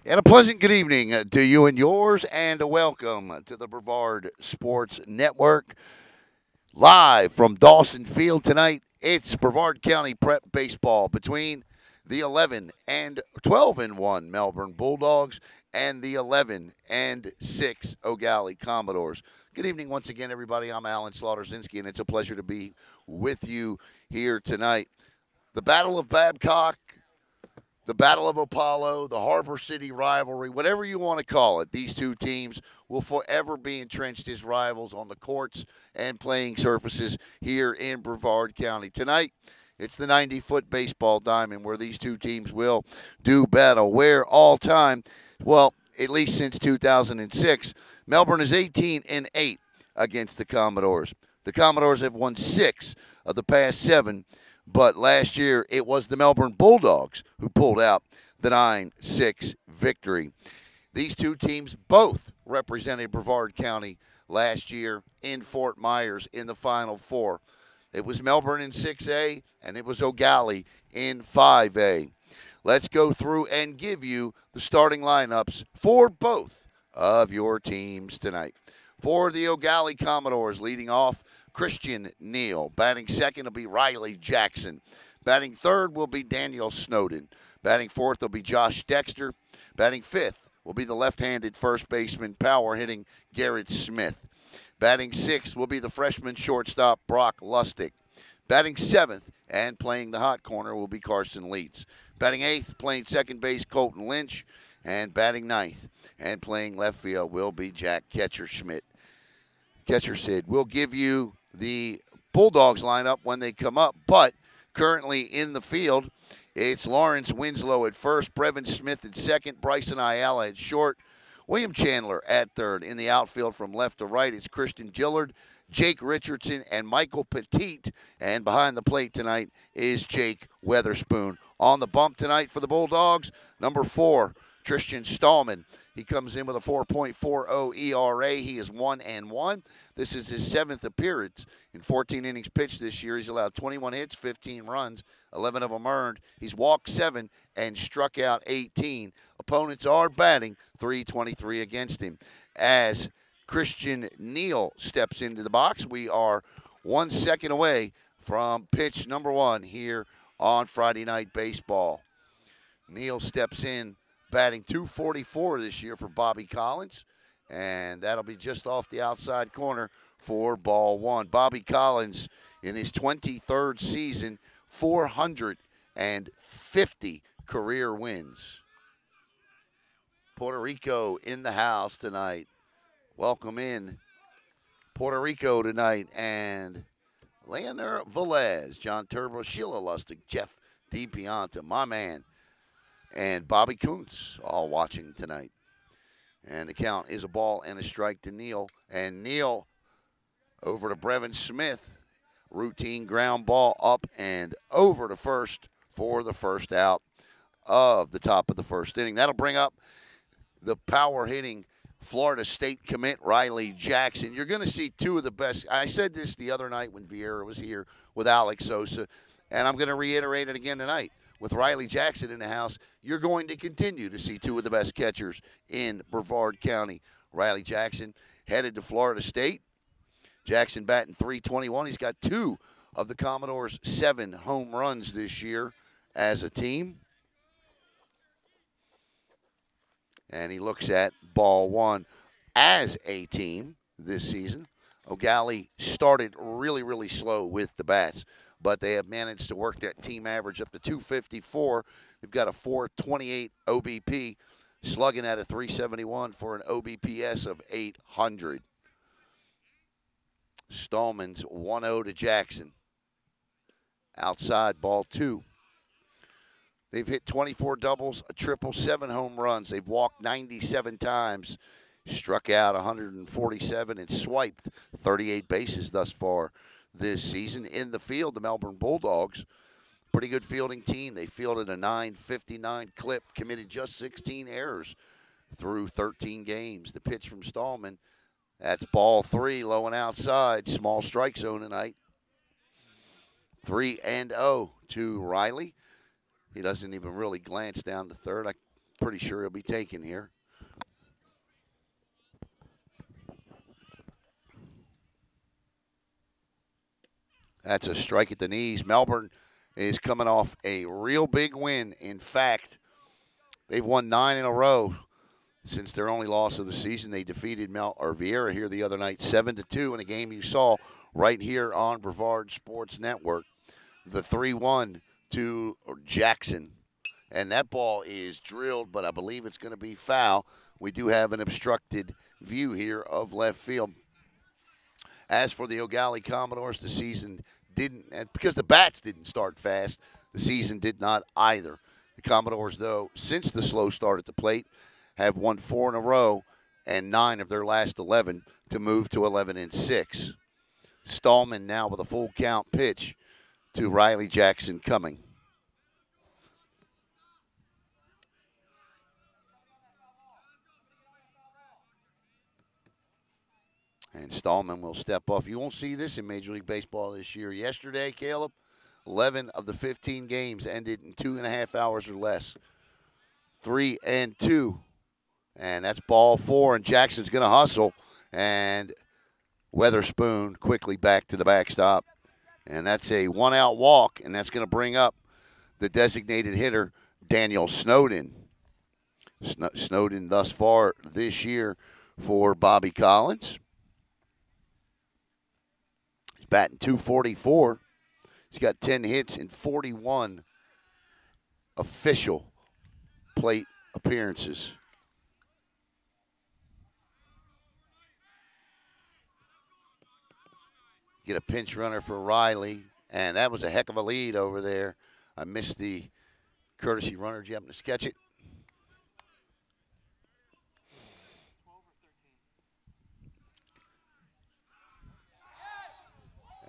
And a pleasant good evening to you and yours, and a welcome to the Brevard Sports Network. Live from Dawson Field tonight, it's Brevard County Prep Baseball between the 11 and 12 and 1 Melbourne Bulldogs and the 11 and 6 Eau Gallie Commodores. Good evening once again, everybody. I'm Alan Slaughterzinski, and it's a pleasure to be with you here tonight. The Battle of Babcock, the Battle of Apollo, the Harbor City rivalry, whatever you want to call it, these two teams will forever be entrenched as rivals on the courts and playing surfaces here in Brevard County. Tonight, it's the 90-foot baseball diamond where these two teams will do battle. Where all time, well, at least since 2006, Melbourne is 18-8 against the Commodores. The Commodores have won 6 of the past 7. But last year, it was the Melbourne Bulldogs who pulled out the 9-6 victory. These two teams both represented Brevard County last year in Fort Myers in the Final Four. It was Melbourne in 6A, and it was Eau Gallie in 5A. Let's go through and give you the starting lineups for both of your teams tonight. For the Eau Gallie Commodores, leading off, Christian Neal. Batting second will be Riley Jackson. Batting third will be Daniel Snowden. Batting fourth will be Josh Dexter. Batting fifth will be the left-handed first baseman, power hitting Garrett Smith. Batting sixth will be the freshman shortstop, Brock Lustig. Batting seventh and playing the hot corner will be Carson Leitz. Batting eighth, playing second base, Colton Lynch. And batting ninth and playing left field will be Jack Ketcherschmidt. Sid. We'll give you the Bulldogs lineup when they come up, but currently in the field, it's Lawrence Winslow at first, Brevin Smith at second, Bryson Ayala at short, William Chandler at third. In the outfield from left to right, it's Christian Gillard, Jake Richardson, and Michael Petit. And behind the plate tonight is Jake Weatherspoon. On the bump tonight for the Bulldogs, number 4, Tristan Stallman. He comes in with a 4.40 ERA. He is 1-1. This is his 7th appearance in 14 innings pitched this year. He's allowed 21 hits, 15 runs, 11 of them earned. He's walked 7 and struck out 18. Opponents are batting .323 against him. As Christian Neal steps into the box, we are 1 second away from pitch number 1 here on Friday Night Baseball. Neal steps in, batting .244 this year for Bobby Collins, and that'll be just off the outside corner for ball 1. Bobby Collins, in his 23rd season, 450 career wins. Puerto Rico in the house tonight. Welcome in Puerto Rico tonight, and Leonard Velez, John Turbo, Sheila Lustig, Jeff DiPianta, my man, and Bobby Kuntz, all watching tonight. And the count is a ball and a strike to Neal. And Neal over to Brevin Smith. Routine ground ball up and over to first for the first out of the top of the first inning. That'll bring up the power hitting Florida State commit, Riley Jackson. You're going to see two of the best. I said this the other night when Viera was here with Alex Sosa, and I'm going to reiterate it again tonight. With Riley Jackson in the house, you're going to continue to see two of the best catchers in Brevard County. Riley Jackson headed to Florida State. Jackson batting .321. He's got 2 of the Commodores' 7 home runs this year as a team. And he looks at ball 1 as a team this season. Eau Gallie started really, really slow with the bats, but they have managed to work that team average up to .254. They've got a .428 OBP, slugging at a .371 for an OBPS of 800. Stallman's 1-0 to Jackson. Outside, ball 2. They've hit 24 doubles, a triple, 7 home runs. They've walked 97 times, struck out 147, and swiped 38 bases thus far this season. In the field, the Melbourne Bulldogs, pretty good fielding team. They fielded a .959 clip, committed just 16 errors through 13 games. The pitch from Stallman, that's ball 3, low and outside, small strike zone tonight. 3-0 to Riley. He doesn't even really glance down to third. I pretty sure he'll be taken here. That's a strike at the knees. Melbourne is coming off a real big win. In fact, they've won 9 in a row since their only loss of the season. They defeated Viera here the other night 7-2 in a game you saw right here on Brevard Sports Network. The 3-1 to Jackson. And that ball is drilled, but I believe it's going to be foul. We do have an obstructed view here of left field. As for the Eau Gallie Commodores, the season didn't, because the bats didn't start fast, the season did not either. The Commodores, though, since the slow start at the plate, have won 4 in a row and 9 of their last 11 to move to 11-6. Stallman now with a full count pitch to Riley Jackson coming. And Stallman will step off. You won't see this in Major League Baseball this year. Yesterday, Caleb, 11 of the 15 games ended in 2.5 hours or less. 3-2. And that's ball 4, and Jackson's going to hustle. And Weatherspoon quickly back to the backstop. And that's a 1-out walk, and that's going to bring up the designated hitter, Daniel Snowden. Snowden thus far this year for Bobby Collins. He's batting .244. He's got 10 hits in 41 official plate appearances. Get a pinch runner for Riley, and that was a heck of a lead over there. I missed the courtesy runner. Do you happen to sketch it?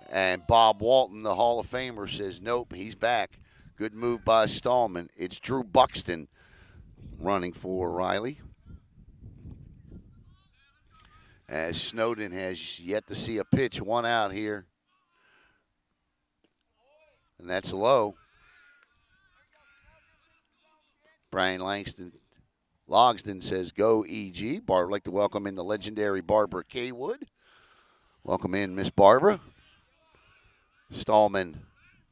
And Bob Walton, the Hall of Famer, says, nope, he's back. Good move by Stallman. It's Drew Buxton running for Riley. As Snowden has yet to see a pitch, 1 out here. And that's low. Brian Logsdon says, go EG. I'd like to welcome in the legendary Barbara Kaywood. Welcome in, Miss Barbara. Stallman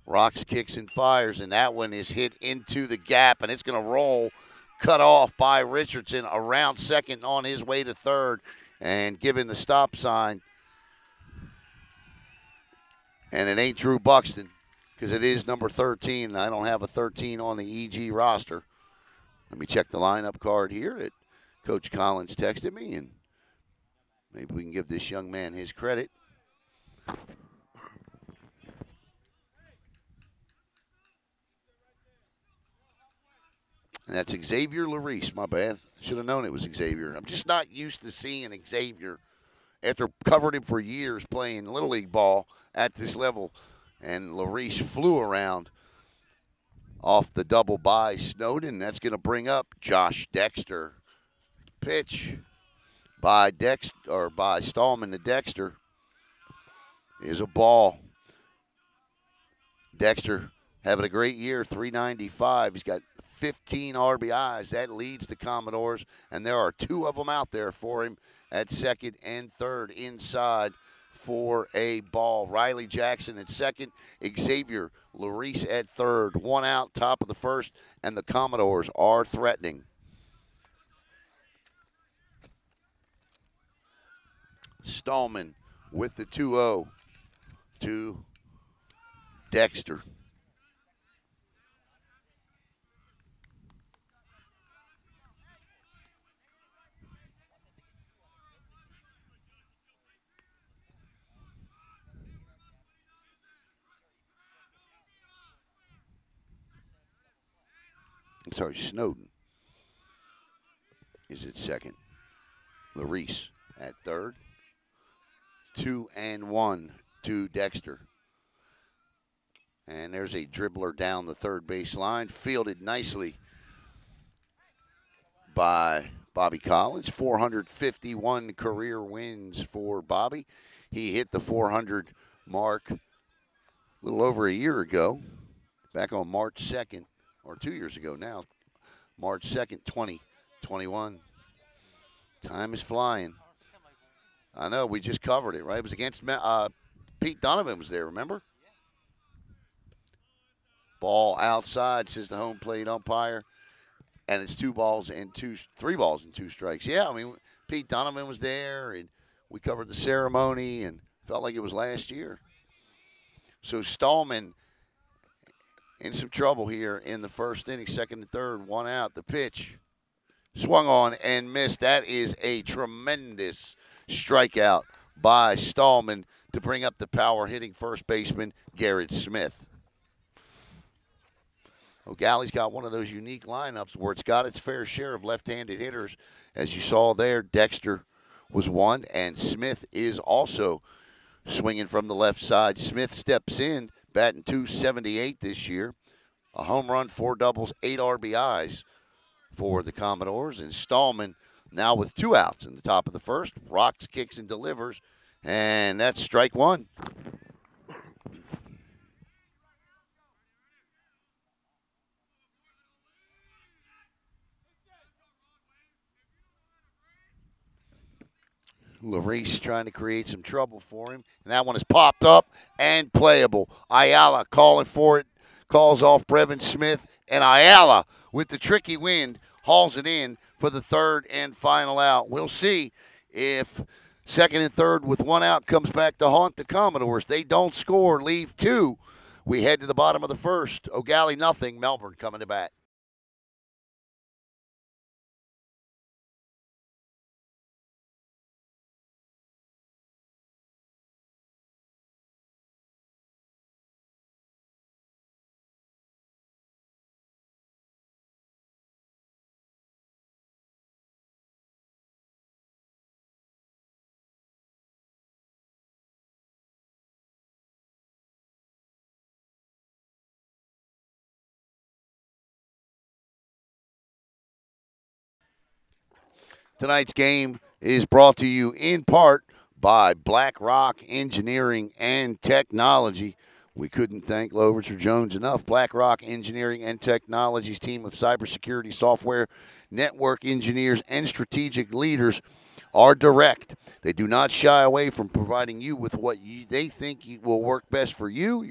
rocks, kicks, and fires, and that one is hit into the gap, and it's going to roll, cut off by Richardson around second on his way to third, and given the stop sign. And it ain't Drew Buxton, because it is number 13, and I don't have a 13 on the EG roster. Let me check the lineup card here that Coach Collins texted me, and maybe we can give this young man his credit. And that's Xavier Larice. My bad. Should have known it was Xavier. I'm just not used to seeing Xavier after covering him for years playing Little League ball at this level. And Larice flew around off the double by Snowden. That's going to bring up Josh Dexter. Pitch by Stallman to Dexter is a ball. Dexter having a great year, 395. He's got 15 RBIs. That leads the Commodores, and there are 2 of them out there for him at second and third inside for a ball. Riley Jackson at second, Xavier Larice at third. 1 out, top of the first, and the Commodores are threatening. Stallman with the 2-0 to Dexter. I'm sorry, Snowden is at second. Larice at third. 2-1 to Dexter. And there's a dribbler down the third base line, fielded nicely by Bobby Collins. 451 career wins for Bobby. He hit the 400 mark a little over a year ago, back on March 2nd, or 2 years ago now, March 2nd, 2021. Time is flying. I know, we just covered it, right? It was against Pete Donovan was there, remember? Ball outside, says the home plate umpire. And it's 3 balls and 2 strikes. Yeah, I mean, Pete Donovan was there, and we covered the ceremony, and felt like it was last year. So Stallman in some trouble here in the first inning, second and third, 1 out. The pitch swung on and missed. That is a tremendous strikeout by Stallman to bring up the power-hitting first baseman, Garrett Smith. Eau Gallie's got one of those unique lineups where it's got its fair share of left-handed hitters. As you saw there, Dexter was one, and Smith is also swinging from the left side. Smith steps in, batting .278 this year. A home run, 4 doubles, 8 RBIs for the Commodores. And Stallman now with 2 outs in the top of the first. Rocks, kicks, and delivers. And that's strike 1. Larice trying to create some trouble for him. And that one is popped up and playable. Ayala calling for it. Calls off Brevin Smith. And Ayala, with the tricky wind, hauls it in for the third and final out. We'll see if second and third with 1 out comes back to haunt the Commodores. They don't score, leave 2. We head to the bottom of the first. Eau Gallie nothing. Melbourne coming to bat. Tonight's game is brought to you in part by Black Rock Engineering and Technology. We couldn't thank Loverts Jones enough. Black Rock Engineering and Technology's team of cybersecurity software, network engineers, and strategic leaders are direct. They do not shy away from providing you with what they think will work best for you,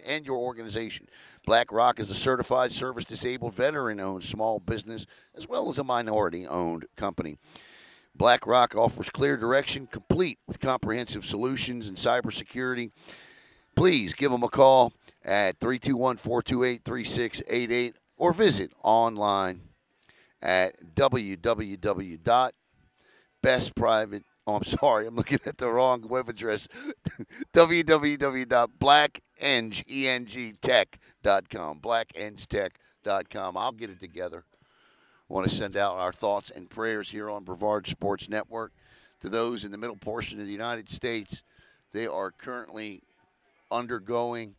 and your organization. Black Rock is a certified service-disabled veteran-owned small business as well as a minority-owned company. Black Rock offers clear direction, complete with comprehensive solutions in cybersecurity. Please give them a call at 321-428-3688 or visit online at www.bestprivate. Oh, I'm sorry, I'm looking at the wrong web address. www.blackengtech.com. Blackengtech.com. I'll get it together. I want to send out our thoughts and prayers here on Brevard Sports Network to those in the middle portion of the United States. They are currently undergoing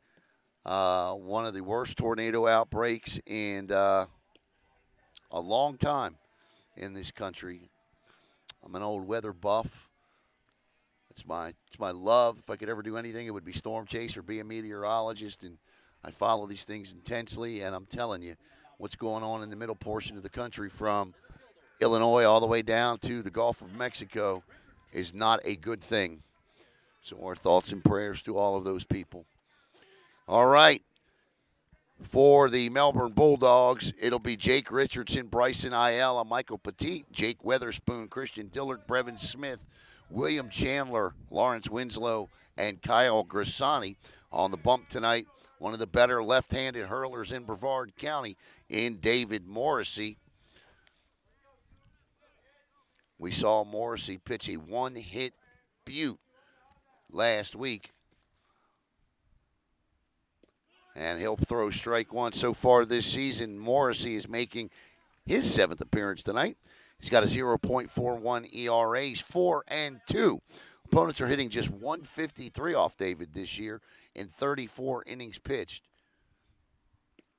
one of the worst tornado outbreaks in a long time in this country. I'm an old weather buff. It's my love. If I could ever do anything, it would be storm chase or be a meteorologist, and I follow these things intensely. And I'm telling you, what's going on in the middle portion of the country from Illinois all the way down to the Gulf of Mexico is not a good thing. So our thoughts and prayers to all of those people. All right. For the Melbourne Bulldogs, it'll be Jake Richardson, Bryson Ayala, Michael Petit, Jake Weatherspoon, Christian Dillard, Brevin Smith, William Chandler, Lawrence Winslow, and Kyle Grassani. On the bump tonight, one of the better left-handed hurlers in Brevard County in David Morrissey. We saw Morrissey pitch a one-hit beaut last week. And he'll throw strike 1 so far this season. Morrissey is making his 7th appearance tonight. He's got a 0.41 ERA. He's 4-2. Opponents are hitting just 153 off David this year in 34 innings pitched.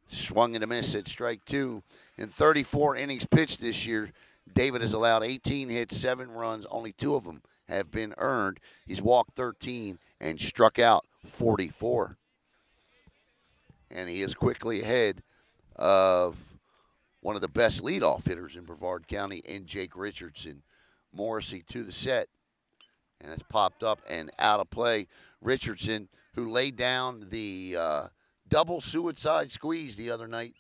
Swung and a miss at strike 2. In 34 innings pitched this year, David has allowed 18 hits, 7 runs. Only 2 of them have been earned. He's walked 13 and struck out 44. And he is quickly ahead of one of the best leadoff hitters in Brevard County, and Jake Richardson. Morrissey to the set, and it's popped up and out of play. Richardson, who laid down the double suicide squeeze the other night,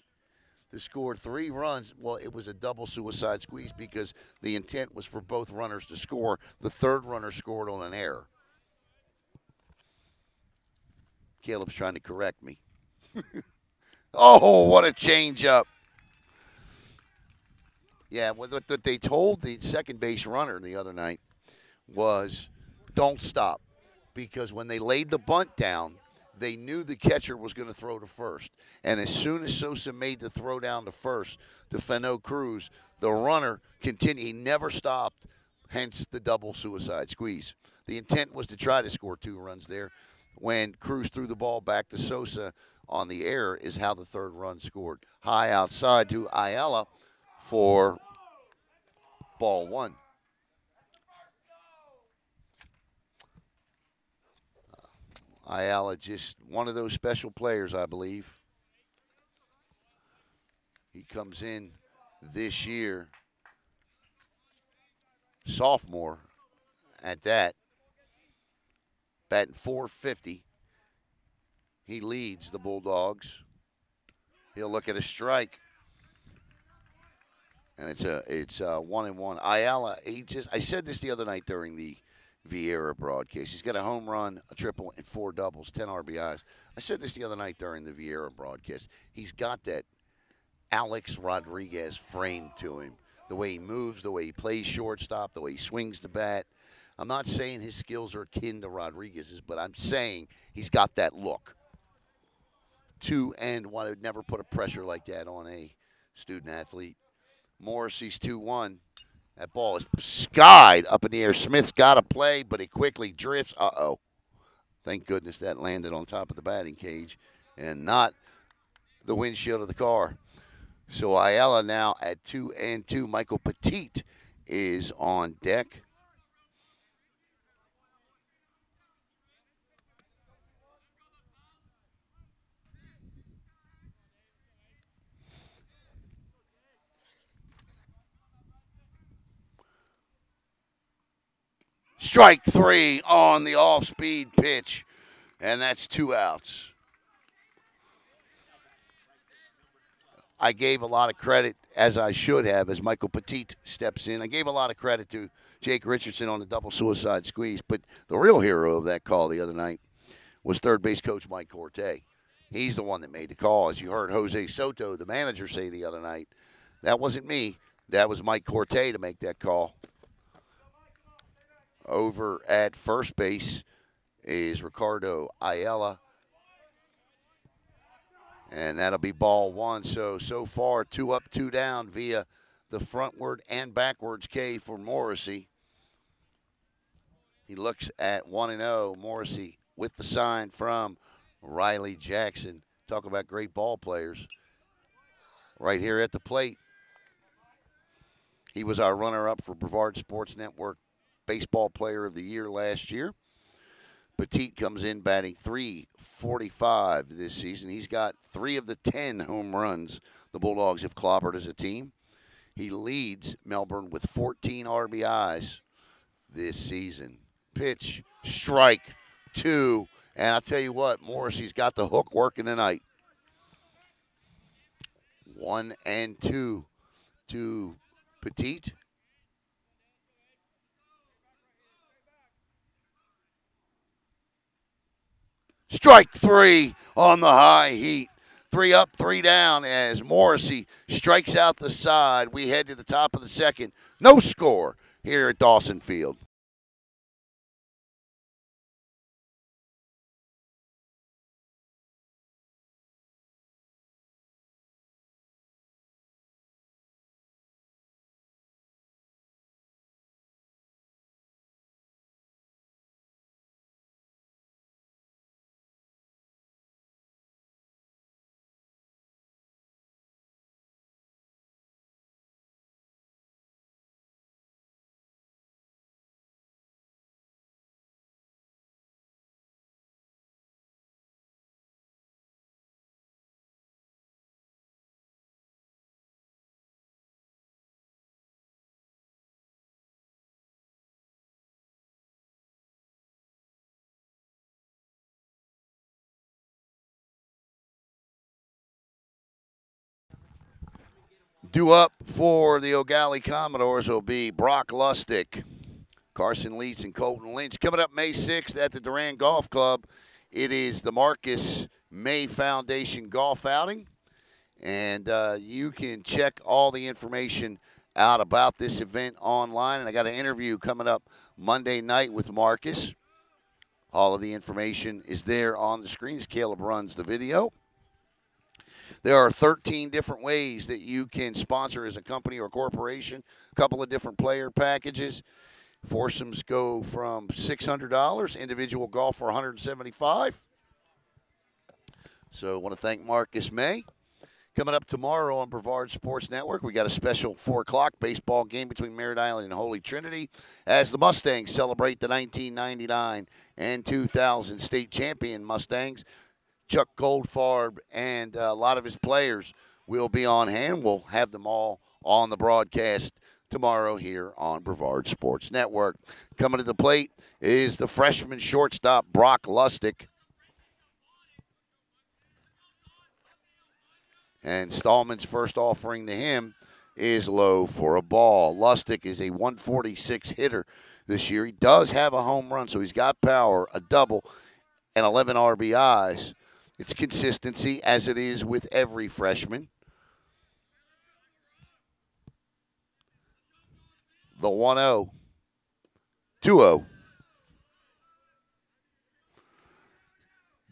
to score 3 runs. Well, it was a double suicide squeeze because the intent was for both runners to score. The third runner scored on an error. Caleb's trying to correct me. Oh, what a changeup. Yeah, what they told the second base runner the other night was don't stop, because when they laid the bunt down, they knew the catcher was going to throw to first. And as soon as Sosa made the throw down to first to Fano Cruz, the runner continued. He never stopped, hence the double suicide squeeze. The intent was to try to score 2 runs there. When Cruz threw the ball back to Sosa on the error is how the third run scored. High outside to Ayala for ball 1. Ayala, just one of those special players, I believe. He comes in this year, sophomore at that, batting .450. He leads the Bulldogs. He'll look at a strike, and it's 1-1. Ayala, I said this the other night during the Viera broadcast. He's got a home run, a triple, and 4 doubles, 10 RBIs. I said this the other night during the Viera broadcast. He's got that Alex Rodriguez frame to him. The way he moves, the way he plays shortstop, the way he swings the bat. I'm not saying his skills are akin to Rodriguez's, but I'm saying he's got that look. 2-1. I would never put a pressure like that on a student athlete. Morrissey's 2-1. That ball is skied up in the air. Smith's got to play, but he quickly drifts. Uh-oh. Thank goodness that landed on top of the batting cage and not the windshield of the car. So Ayala now at 2-2. Michael Petit is on deck. Strike 3 on the off-speed pitch, and that's 2 outs. I gave a lot of credit, as I should have, as Michael Petit steps in. I gave a lot of credit to Jake Richardson on the double suicide squeeze, but the real hero of that call the other night was third base coach Mike Corte. He's the one that made the call. As you heard Jose Soto, the manager, say the other night, that wasn't me. That was Mike Corte to make that call. Over at first base is Ricardo Ayala. And that'll be ball 1. So far, 2 up, 2 down via the frontward and backwards K for Morrissey. He looks at 1-0. Morrissey with the sign from Riley Jackson. Talk about great ball players. Right here at the plate. He was our runner-up for Brevard Sports Network Baseball Player of the Year last year. Petit comes in batting .345 this season. He's got 3 of the 10 home runs the Bulldogs have clobbered as a team. He leads Melbourne with 14 RBIs this season. Pitch, strike 2. And I'll tell you what, Morrissey's got the hook working tonight. 1-2 to Petit. Strike 3 on the high heat. 3 up, 3 down as Morrissey strikes out the side. We head to the top of the second. No score here at Dawson Field. Due up for the Eau Gallie Commodores will be Brock Lustig, Carson Leitz, and Colton Lynch. Coming up May 6th at the Durand Golf Club, it is the Marcus May Foundation Golf Outing. And you can check all the information out about this event online. And I got an interview coming up Monday night with Marcus. All of the information is there on the screen as Caleb runs the video. There are 13 different ways that you can sponsor as a company or corporation. A couple of different player packages. Foursomes go from $600. Individual golf for $175. So I want to thank Marcus May. Coming up tomorrow on Brevard Sports Network, we got a special 4 o'clock baseball game between Merritt Island and Holy Trinity as the Mustangs celebrate the 1999 and 2000 state champion Mustangs. Chuck Goldfarb and a lot of his players will be on hand. We'll have them all on the broadcast tomorrow here on Brevard Sports Network. Coming to the plate is the freshman shortstop Brock Lustig. And Stallman's first offering to him is low for a ball. Lustig is a 146 hitter this year. He does have a home run, so he's got power, a double, and 11 RBIs. It's consistency, as it is with every freshman. The 1-0. 2-0.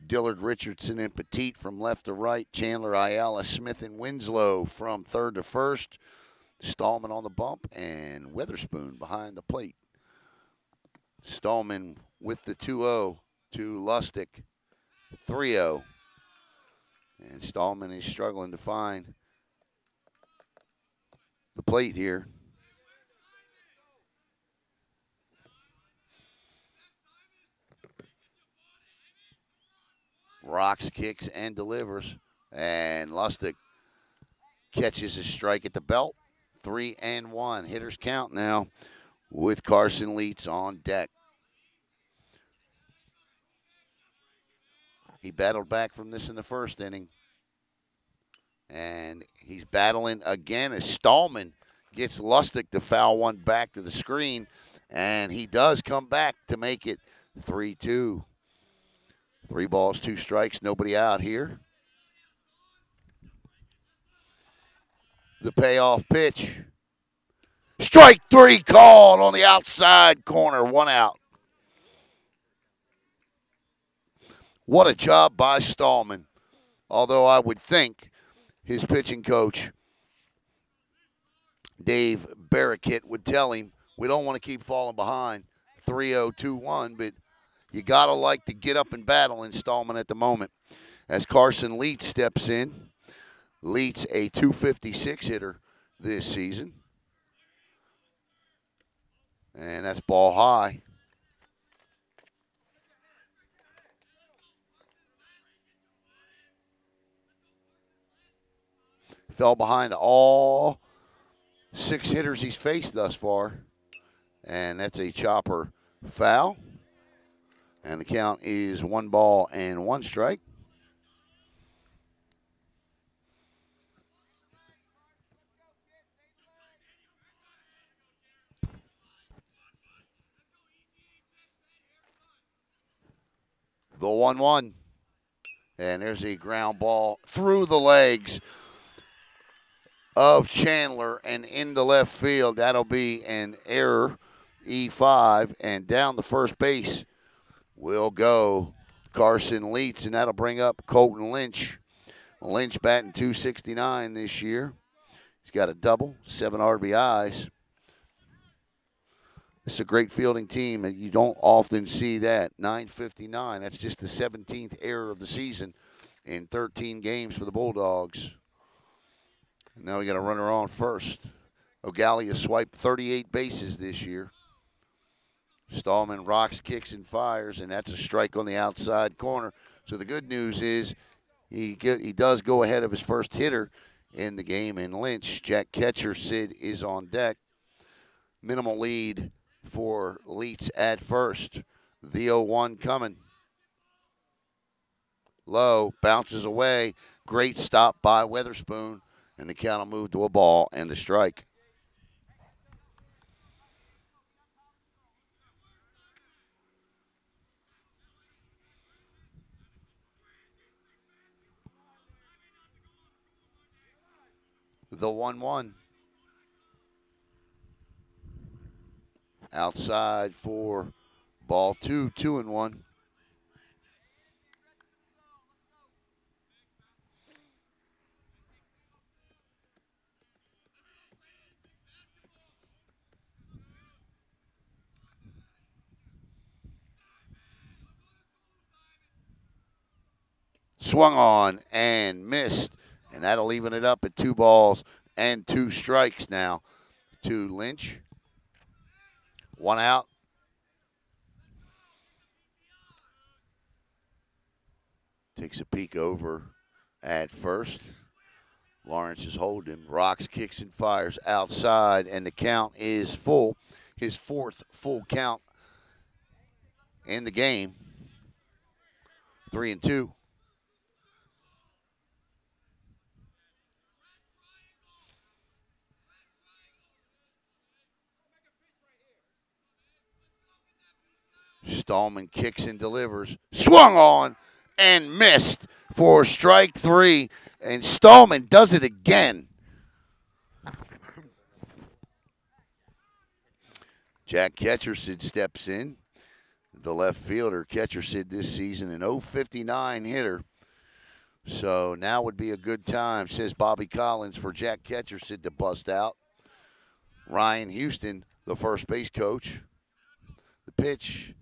Dillard, Richardson, and Petit from left to right. Chandler, Ayala, Smith, and Winslow from third to first. Stallman on the bump, and Weatherspoon behind the plate. Stallman with the 2-0 to Lustig. 3-0. And Stallman is struggling to find the plate here. Rocks, kicks, and delivers. And Lustig catches a strike at the belt. 3-1. Hitters count now with Carson Leitz on deck. He battled back from this in the first inning. And he's battling again as Stallman gets Lustig to foul one back to the screen. And he does come back to make it 3-2. 3 balls, 2 strikes, nobody out here. The payoff pitch. Strike 3 called on the outside corner, 1 out. What a job by Stallman. Although I would think his pitching coach, Dave Barrackett, would tell him, we don't want to keep falling behind 3-0, 2-1, but you got to like to get up and battle in Stallman at the moment. As Carson Leitz steps in. Leitz, a 256 hitter this season. And that's ball high. Fell behind all 6 hitters he's faced thus far. And that's a chopper foul. And the count is 1 ball and 1 strike. The 1-1. And there's a ground ball through the legs of Chandler and into left field. That'll be an error, E5, and down the first base will go Carson Leitz, and that'll bring up Colton Lynch. Lynch batting .269 this year. He's got a double, 7 RBIs. This is a great fielding team, and you don't often see that. .959, that's just the 17th error of the season in 13 games for the Bulldogs. Now we got a runner on first. Eau Gallie has swiped 38 bases this year. Stallman rocks, kicks, and fires, and that's a strike on the outside corner. So the good news is he does go ahead of his first hitter in the game, and Lynch. Jack Ketcher, Sid, is on deck. Minimal lead for Leitz at first. The 0-1 coming. Low, bounces away. Great stop by Weatherspoon. And the count will move to a ball and a strike. The 1-1. Outside for ball 2, 2-1. Swung on and missed. And that'll even it up at 2 balls and 2 strikes now to Lynch. 1 out. Takes a peek over at first. Lawrence is holding. Rocks, kicks, and fires outside, and the count is full. His 4th full count in the game. 3-2. Stallman kicks and delivers. Swung on and missed for strike 3. And Stallman does it again. Jack Ketchersid steps in. The left fielder, Ketchersid, this season, an .059 hitter. So now would be a good time, says Bobby Collins, for Jack Ketchersid to bust out. Ryan Houston, the first base coach. The pitch,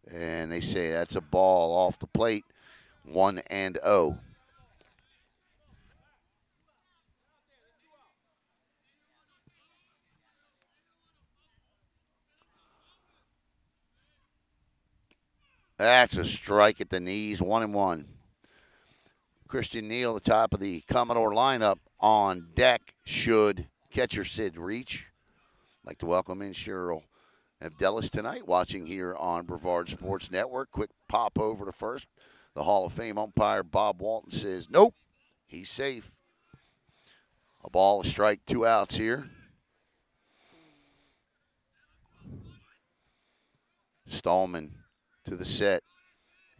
and they say that's a ball off the plate, 1-0. That's a strike at the knees, 1-1. Christian Neal, the top of the Commodore lineup, on deck should Ketchersid reach. I'd like to welcome in Cheryl Evdelis tonight, watching here on Brevard Sports Network. Quick pop over to first. The Hall of Fame umpire, Bob Walton, says, nope, he's safe. A ball, a strike, 2 outs here. Stallman to the set.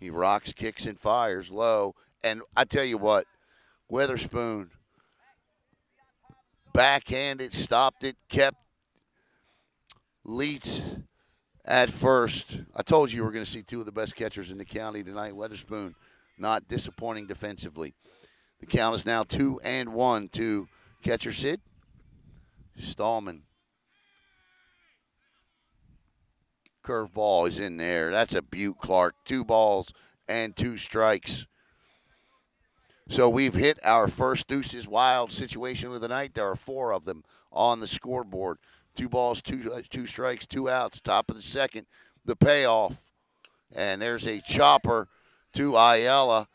He rocks, kicks, and fires low. And I tell you what, Weatherspoon backhanded, stopped it, kept Leeds at first. I told you we were going to see 2 of the best catchers in the county tonight. Weatherspoon not disappointing defensively. The count is now 2-1 to Ketchersid. Stallman. Curveball is in there. That's a beaut, Clark. 2 balls and 2 strikes. So we've hit our first Deuces Wild situation of the night. There are 4 of them on the scoreboard. 2 balls, 2 strikes, 2 outs. Top of the second, the payoff. And there's a chopper to Ayala.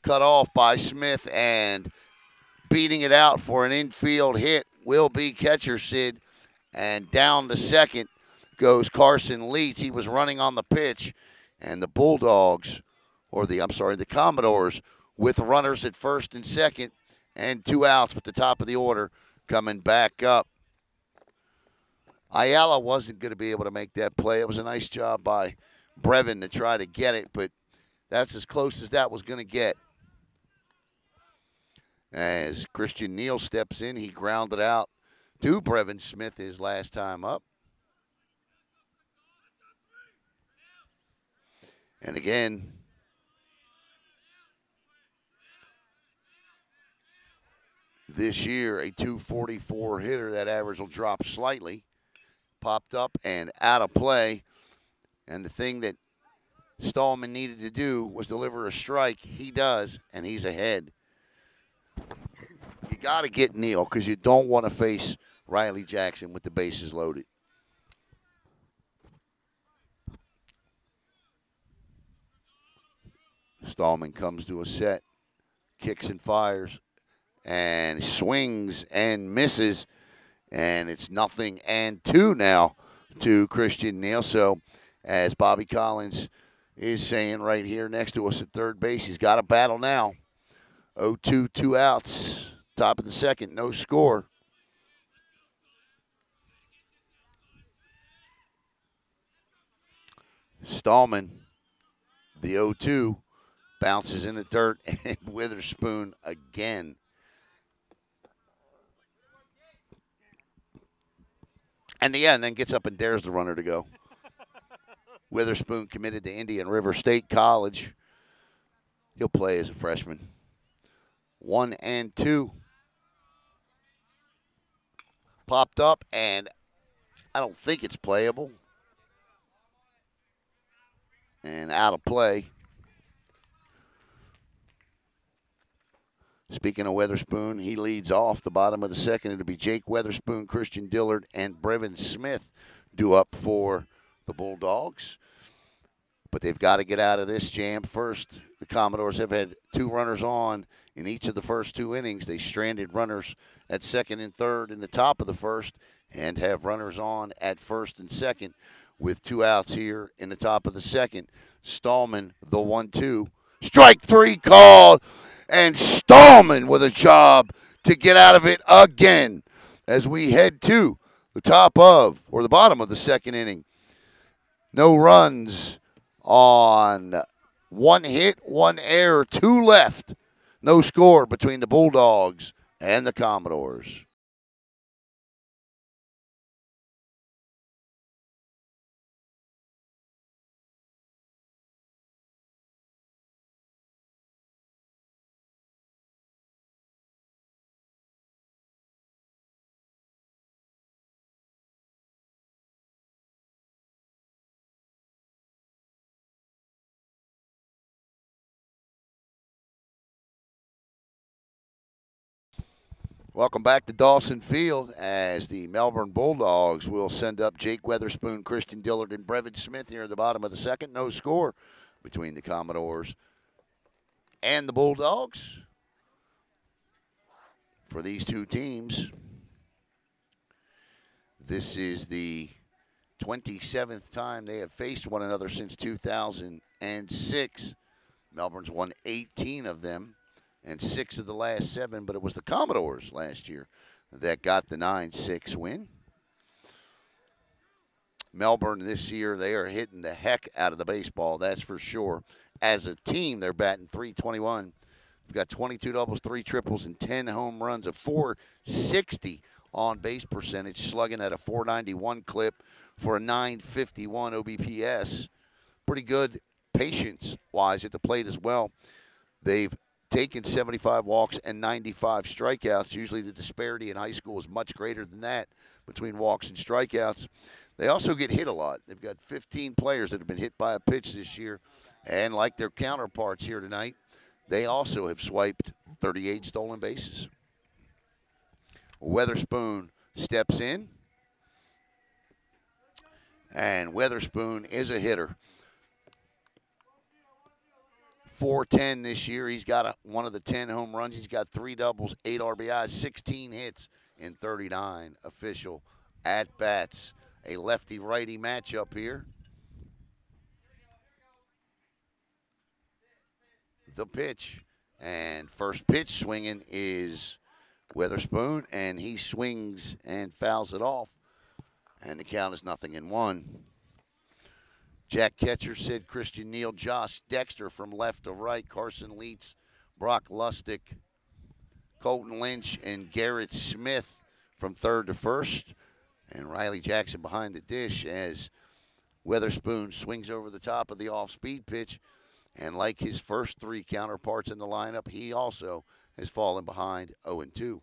Cut off by Smith, and beating it out for an infield hit will be Ketchersid. And down to second goes Carson Leeds. He was running on the pitch, and the Bulldogs, the Commodores, with runners at first and second and 2 outs with the top of the order coming back up. Ayala wasn't going to be able to make that play. It was a nice job by Brevin to try to get it, but that's as close as that was going to get. As Christian Neal steps in, he grounded out to Brevin Smith his last time up. And again, this year, a .244 hitter. That average will drop slightly. Popped up and out of play. And the thing that Stallman needed to do was deliver a strike. He does, and he's ahead. You got to get Neal because you don't want to face Riley Jackson with the bases loaded. Stallman comes to a set, kicks and fires, and swings and misses. And it's 0-2 now to Christian Neal. So, as Bobby Collins is saying right here next to us at third base, he's got a battle now. 0-2, 2 outs. top of the second, no score. Stallman, the 0-2, bounces in the dirt, and Witherspoon again. And then gets up and dares the runner to go. Witherspoon committed to Indian River State College. He'll play as a freshman. 1-2. Popped up, and I don't think it's playable. And out of play. Speaking of Witherspoon, he leads off the bottom of the second. It'll be Jake Witherspoon, Christian Dillard, and Brevin Smith due up for the Bulldogs. But they've got to get out of this jam first. The Commodores have had 2 runners on in each of the first 2 innings. They stranded runners at second and third in the top of the first and have runners on at first and second with 2 outs here in the top of the second. Stallman, the 1-2. Strike 3 called, and Stallman with a job to get out of it again as we head to the the bottom of the second inning. No runs on 1 hit, 1 error, 2 left. No score between the Bulldogs and the Commodores. Welcome back to Dawson Field as the Melbourne Bulldogs will send up Jake Witherspoon, Christian Dillard, and Brevin Smith here at the bottom of the second. No score between the Commodores and the Bulldogs for these 2 teams. This is the 27th time they have faced one another since 2006. Melbourne's won 18 of them and 6 of the last 7, but it was the Commodores last year that got the 9-6 win. Melbourne this year, they are hitting the heck out of the baseball, that's for sure. As a team, they're batting .321. We've got 22 doubles, 3 triples, and 10 home runs, a .460 on-base percentage, slugging at a .491 clip for a .951 OBPS. Pretty good patience-wise at the plate as well. They've taken 75 walks and 95 strikeouts. Usually the disparity in high school is much greater than that between walks and strikeouts. They also get hit a lot. They've got 15 players that have been hit by a pitch this year. And like their counterparts here tonight, they also have swiped 38 stolen bases. Witherspoon steps in. And Witherspoon is a hitter. .410 this year. He's got one of the 10 home runs. He's got 3 doubles, 8 RBIs, 16 hits in 39 official at-bats. A lefty-righty matchup here. The pitch. And first pitch swinging is Witherspoon, and he swings and fouls it off. And the count is 0-1. Jack Ketcher, Sid Christian Neal, Josh Dexter from left to right, Carson Leitz, Brock Lustig, Colton Lynch, and Garrett Smith from third to first. And Riley Jackson behind the dish as Witherspoon swings over the top of the off-speed pitch. And like his first 3 counterparts in the lineup, he also has fallen behind 0-2.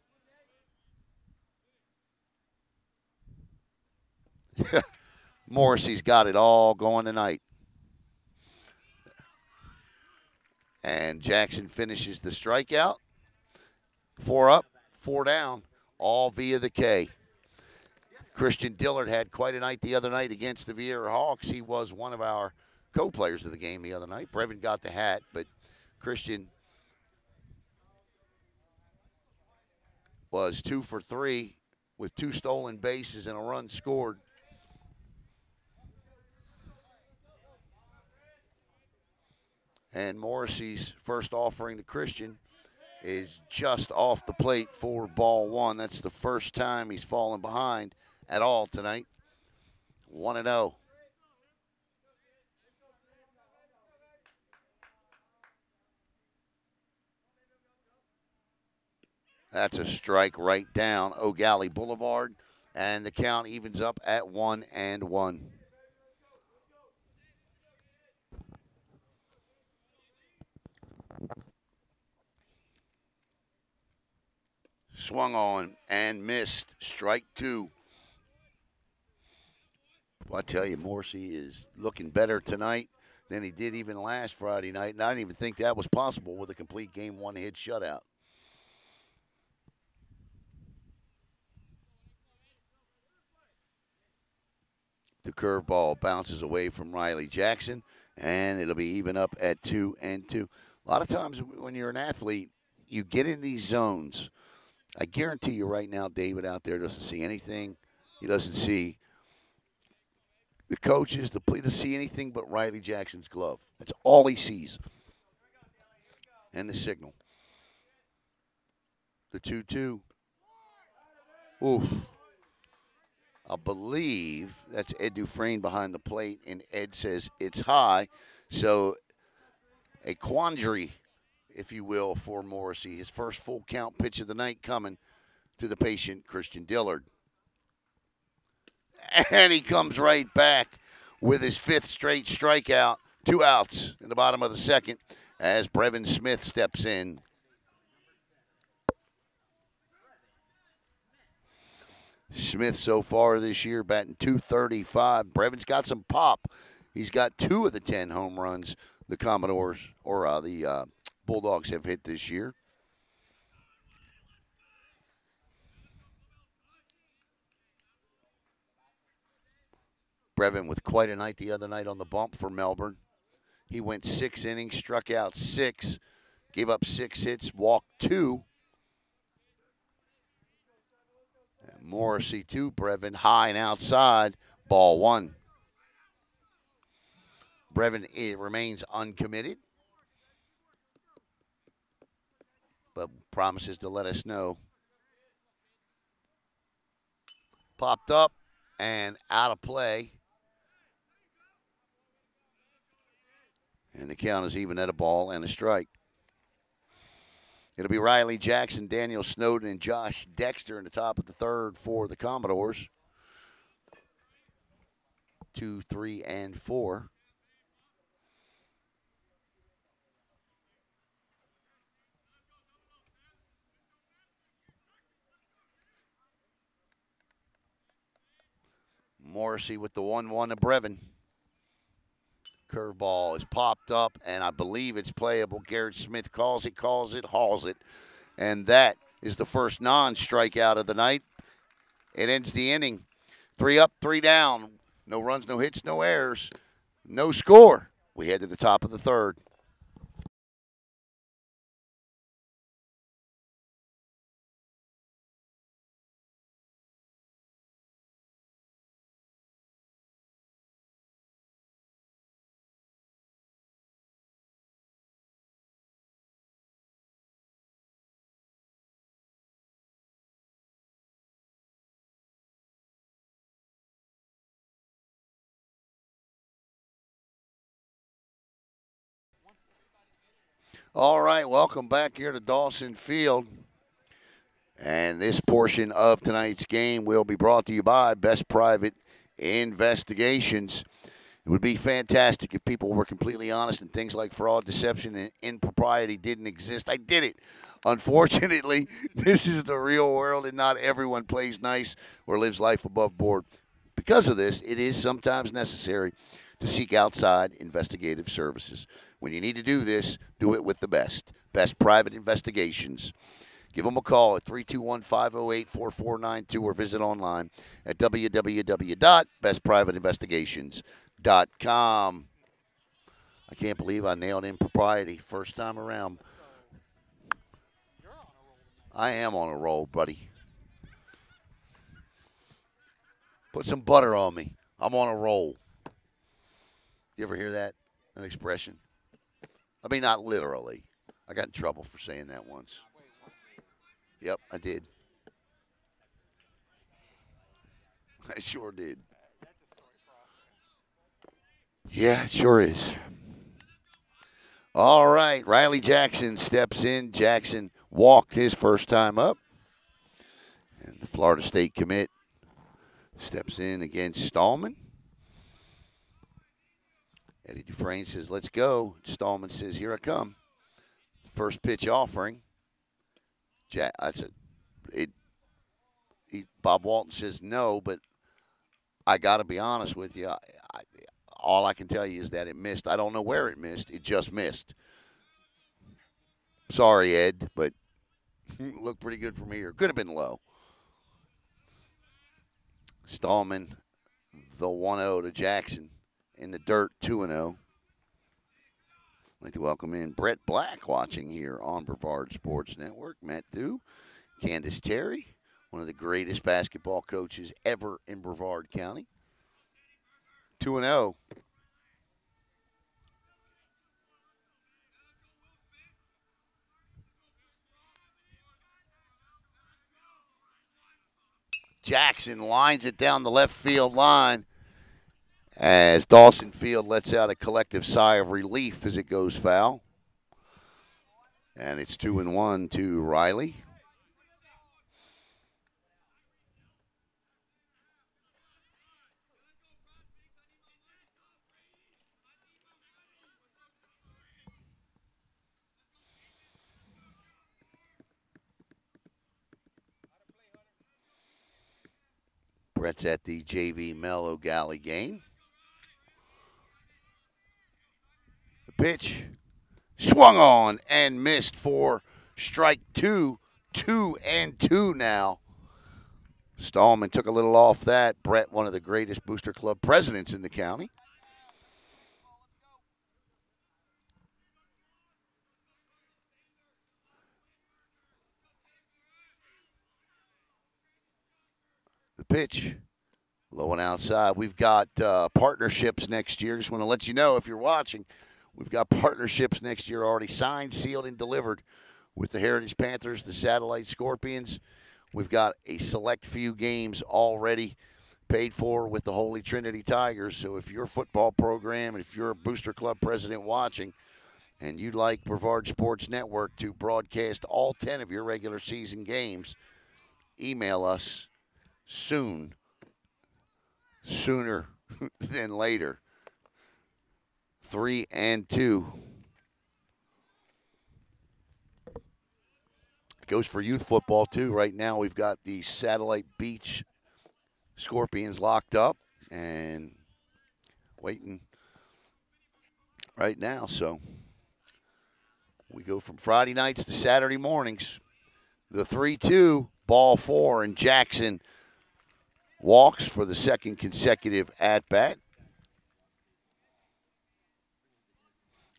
Morrissey's got it all going tonight. And Jackson finishes the strikeout. 4 up, 4 down, all via the K. Christian Dillard had quite a night the other night against the Viera Hawks. He was one of our co-players of the game the other night. Brevin got the hat, but Christian was 2 for 3 with 2 stolen bases and a run scored. And Morrissey's first offering to Christian is just off the plate for ball one. That's the first time he's fallen behind at all tonight. 1-0. That's a strike right down Eau Gallie Boulevard, and the count evens up at 1-1. Swung on and missed. Strike two. Well, I tell you, Morrissey is looking better tonight than he did even last Friday night, and I didn't even think that was possible with a complete game one-hit shutout. The curveball bounces away from Riley Jackson, and it'll be even up at 2-2. A lot of times when you're an athlete, you get in these zones. I guarantee you right now, David out there doesn't see anything. He doesn't see the coaches, the play to see anything but Riley Jackson's glove. That's all he sees. And the signal. The 2-2. Oof. I believe that's Ed Dufresne behind the plate, and Ed says it's high. So a quandary, if you will, for Morrissey. His first full count pitch of the night coming to the patient, Christian Dillard. And he comes right back with his fifth straight strikeout. 2 outs in the bottom of the second as Brevin Smith steps in. Smith so far this year batting .235. Brevin's got some pop. He's got 2 of the 10 home runs the Commodores or the Bulldogs have hit this year. Brevin with quite a night the other night on the bump for Melbourne. He went 6 innings, struck out 6, gave up 6 hits, walked 2. And Morrissey too, Brevin high and outside, ball 1. Brevin remains uncommitted, but promises to let us know. Popped up and out of play. And the count is even at a ball and a strike. It'll be Riley Jackson, Daniel Snowden, and Josh Dexter in the top of the third for the Commodores. 2, 3, and 4. Morrissey with the 1-1 to Brevin. Curveball is popped up, and I believe it's playable. Garrett Smith calls it, hauls it. And that is the first non-strikeout of the night. It ends the inning. 3 up, 3 down. No runs, no hits, no errors. No score. We head to the top of the third. All right, welcome back here to Dawson Field. And this portion of tonight's game will be brought to you by Best Private Investigations. It would be fantastic if people were completely honest and things like fraud, deception, and impropriety didn't exist. I did it. Unfortunately, this is the real world, and not everyone plays nice or lives life above board. Because of this, it is sometimes necessary to seek outside investigative services. When you need to do this, do it with the best. Best Private Investigations. Give them a call at 321-508-4492 or visit online at www.bestprivateinvestigations.com. I can't believe I nailed impropriety first time around. I am on a roll, buddy. Put some butter on me. I'm on a roll. You ever hear that? An expression? I mean, not literally. I got in trouble for saying that once. Yep, I did. I sure did. Yeah, it sure is. All right, Riley Jackson steps in. Jackson walked his first time up. And the Florida State commit steps in against Stallman. Eddie Dufresne says, let's go. Stallman says, here I come. First pitch offering. I said, Bob Walton says no, but I got to be honest with you. All I can tell you is that it missed. I don't know where it missed. It just missed. Sorry, Ed, but looked pretty good from here. Could have been low. Stallman, the 1-0 to Jackson in the dirt, 2-0. I'd like to welcome in Brett Black watching here on Brevard Sports Network. Matt Thu, Candace Terry, one of the greatest basketball coaches ever in Brevard County. 2-0. Jackson lines it down the left field line as Dawson Field lets out a collective sigh of relief as it goes foul. And it's 2-1 to Riley. Brett's at the JV Eau Gallie game. The pitch swung on and missed for strike two. 2-2 now. Stallman took a little off that. Brett, one of the greatest booster club presidents in the county. The pitch, low and outside. We've got partnerships next year. Just want to let you know if you're watching, we've got partnerships next year already signed, sealed, and delivered with the Heritage Panthers, the Satellite Scorpions. We've got a select few games already paid for with the Holy Trinity Tigers. So if you're a football program and if you're a booster club president watching and you'd like Brevard Sports Network to broadcast all 10 of your regular season games, email us soon. Sooner than later. 3-2. Goes for youth football, too. Right now, we've got the Satellite Beach Scorpions locked up and waiting right now. So we go from Friday nights to Saturday mornings. The 3-2, ball 4, and Jackson walks for the second consecutive at-bat.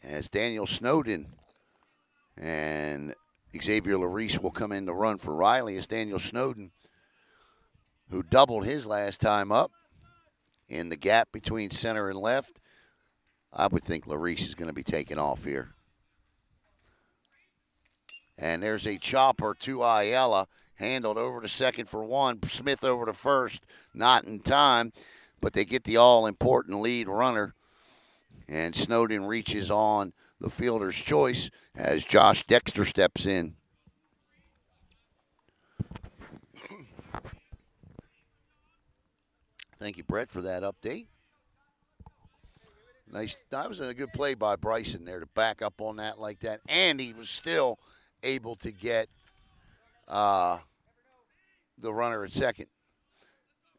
As Daniel Snowden and Xavier Larice will come in to run for Riley. As Daniel Snowden, who doubled his last time up in the gap between center and left, I would think Larice is going to be taking off here. And there's a chopper to Ayala, handled over to second for one. Smith over to first, not in time, but they get the all-important lead runner. And Snowden reaches on the fielder's choice as Josh Dexter steps in. Thank you, Brett, for that update. Nice. That was a good play by Bryson there to back up on that like that. And he was still able to get the runner at second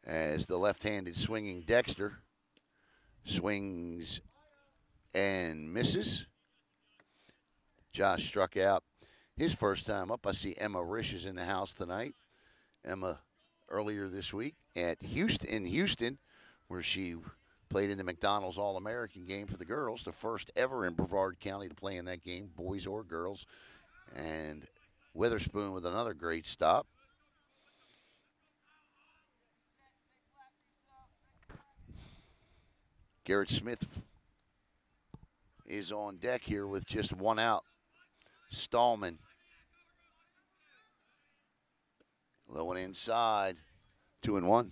as the left-handed swinging Dexter swings and misses. Josh struck out his first time up. I see Emma Risch is in the house tonight. Emma earlier this week at Houston, where she played in the McDonald's All-American game for the girls, the first ever in Brevard County to play in that game, boys or girls. And Witherspoon with another great stop. Garrett Smith is on deck here with just one out. Stallman Low and inside. 2-1.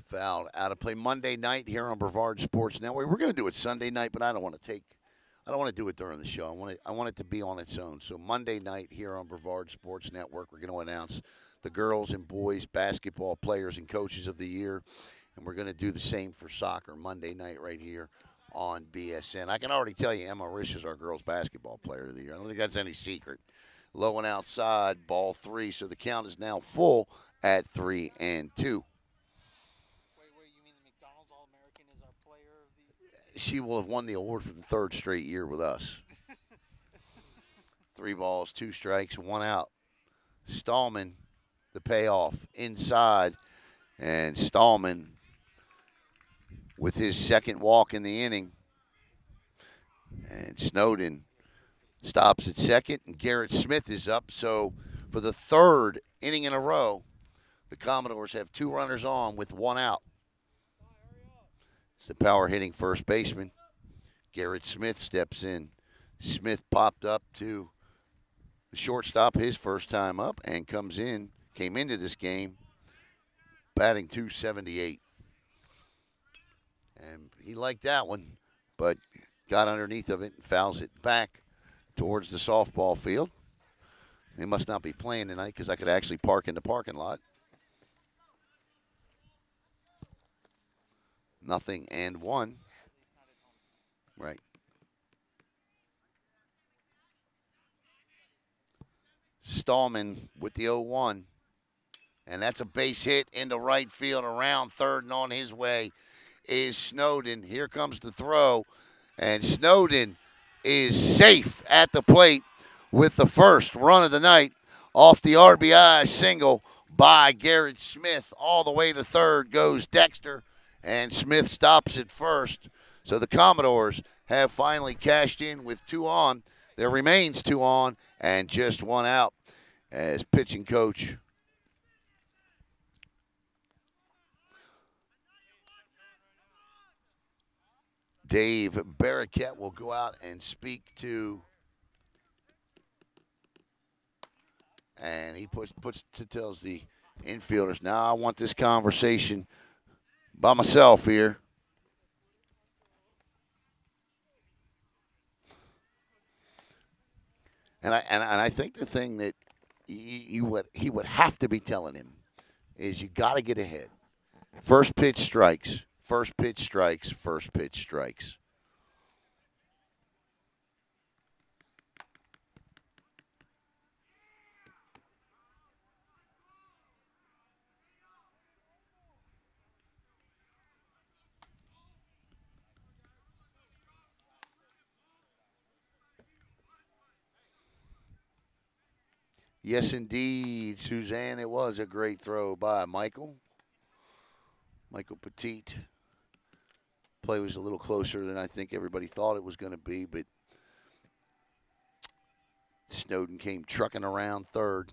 Fouled out of play Monday night here on Brevard Sports Network. We're going to do it Sunday night, but I don't want to do it during the show. I want it to be on its own. So Monday night here on Brevard Sports Network, we're going to announce the girls and boys basketball players and coaches of the year, and we're going to do the same for soccer Monday night right here on BSN. I can already tell you Emma Risch is our girls basketball player of the year. I don't think that's any secret. Low and outside, ball 3. So the count is now full at 3-2. She will have won the award for the 3rd straight year with us. 3 balls, 2 strikes, 1 out. Stallman, the payoff inside. And Stallman, with his 2nd walk in the inning. And Snowden stops at 2nd, and Garrett Smith is up. So for the 3rd inning in a row, the Commodores have 2 runners on with 1 out. It's the power hitting first baseman. Garrett Smith steps in. Smith popped up to the shortstop his first time up and came into this game batting .278. And he liked that one, but got underneath of it and fouls it back towards the softball field. They must not be playing tonight because I could actually park in the parking lot. 0-1. Right. Stallman with the 0-1. And that's a base hit into right field around third, and on his way is Snowden. Here comes the throw, and Snowden is safe at the plate with the first run of the night off the RBI single by Garrett Smith. All the way to third goes Dexter, and Smith stops at first. So the Commodores have finally cashed in with 2 on. There remains 2 on and just 1 out as pitching coach Dave Barraquette will go out and speak to, and he tells the infielders, now I want this conversation by myself here. And I think the thing that he would have to be telling him is you got to get ahead. First pitch strikes. First pitch strikes. First pitch strikes. Yes, indeed, Suzanne. It was a great throw by Michael. Michael Petit. Play was a little closer than I think everybody thought it was going to be, but Snowden came trucking around third.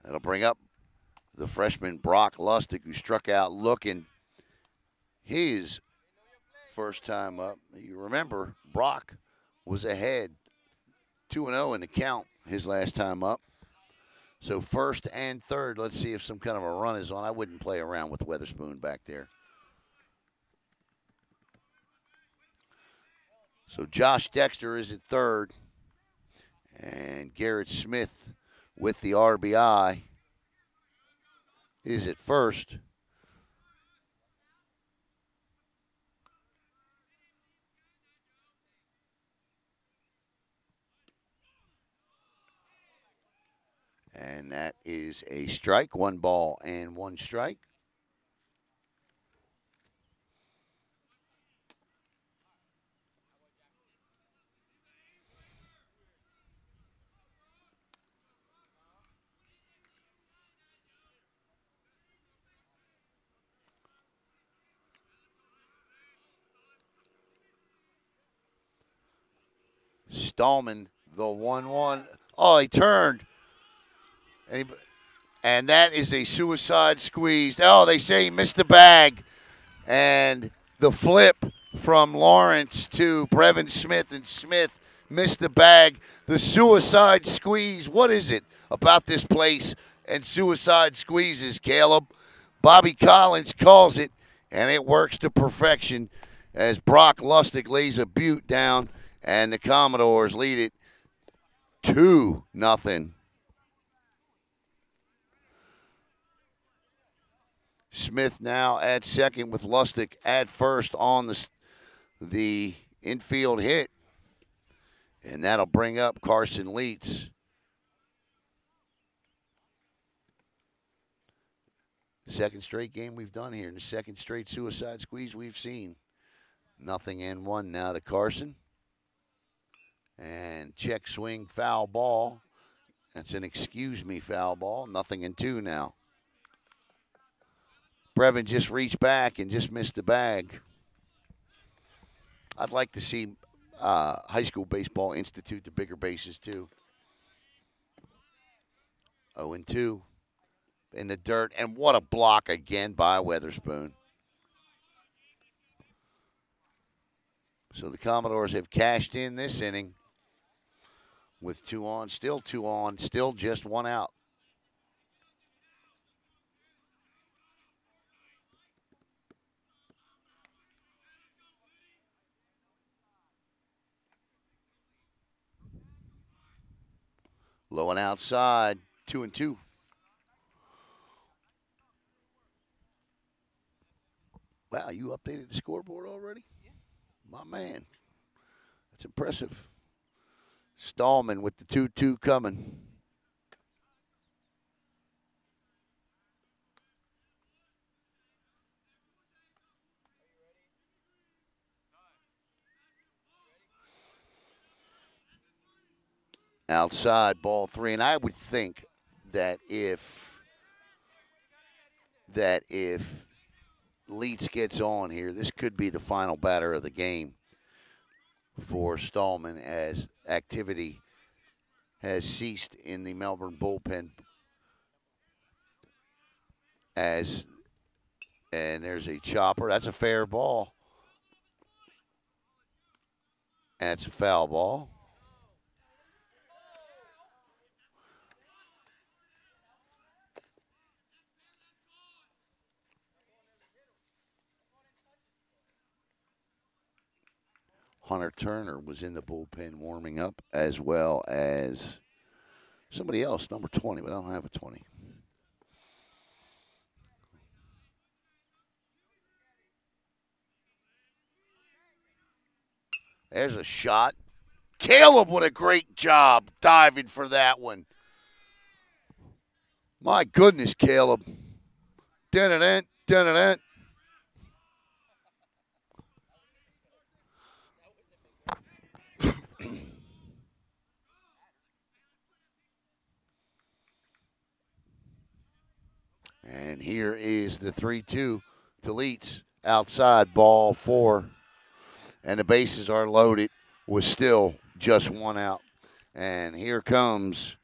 That'll bring up the freshman Brock Lustig, who struck out looking his first time up. You remember, Brock was ahead 2-0 in the count his last time up. So first and third, let's see if some kind of a run is on. I wouldn't play around with Weatherspoon back there. So Josh Dexter is at third. And Garrett Smith with the RBI is at first. And that is a strike. 1 ball and 1 strike. Stallman, the 1-1. Oh, he turned. And that is a suicide squeeze. Oh, they say he missed the bag. And the flip from Lawrence to Brevin Smith, and Smith missed the bag. The suicide squeeze. What is it about this place and suicide squeezes, Caleb? Bobby Collins calls it, and it works to perfection as Brock Lustig lays a butte down, and the Commodores lead it 2-0. Smith now at second with Lustig at first on the infield hit. And that'll bring up Carson Leitz. Second straight game we've done here, and the second straight suicide squeeze we've seen. 0-1 now to Carson. And check swing foul ball. That's an excuse me foul ball. 0-2 now. Brevin just reached back and just missed the bag. I'd like to see high school baseball institute the bigger bases too. 0-2 in the dirt. And what a block again by Weatherspoon. So the Commodores have cashed in this inning with 2 on, still just 1 out. Low and outside, 2-2. Wow, you updated the scoreboard already? Yeah. My man. That's impressive. Stallman with the 2-2 coming. Outside, ball 3. And I would think that if Leitz gets on here, this could be the final batter of the game for Stallman as activity has ceased in the Melbourne bullpen. And there's a chopper. That's a fair ball. That's a foul ball. Hunter Turner was in the bullpen warming up, as well as somebody else, number 20, but I don't have a 20. There's a shot. Caleb, what a great job diving for that one. My goodness, Caleb. Dun-dun-dun, dun-dun-dun. And here is the 3-2 to Leitz. Outside, ball 4. And the bases are loaded with still just 1 out. And here comes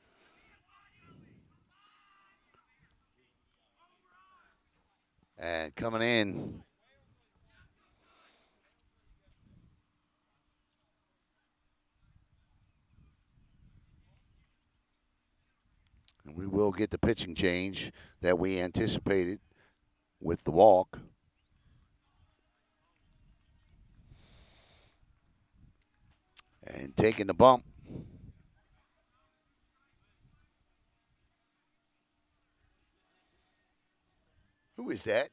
and coming in. And we will get the pitching change that we anticipated with the walk. And taking the bump. Who is that?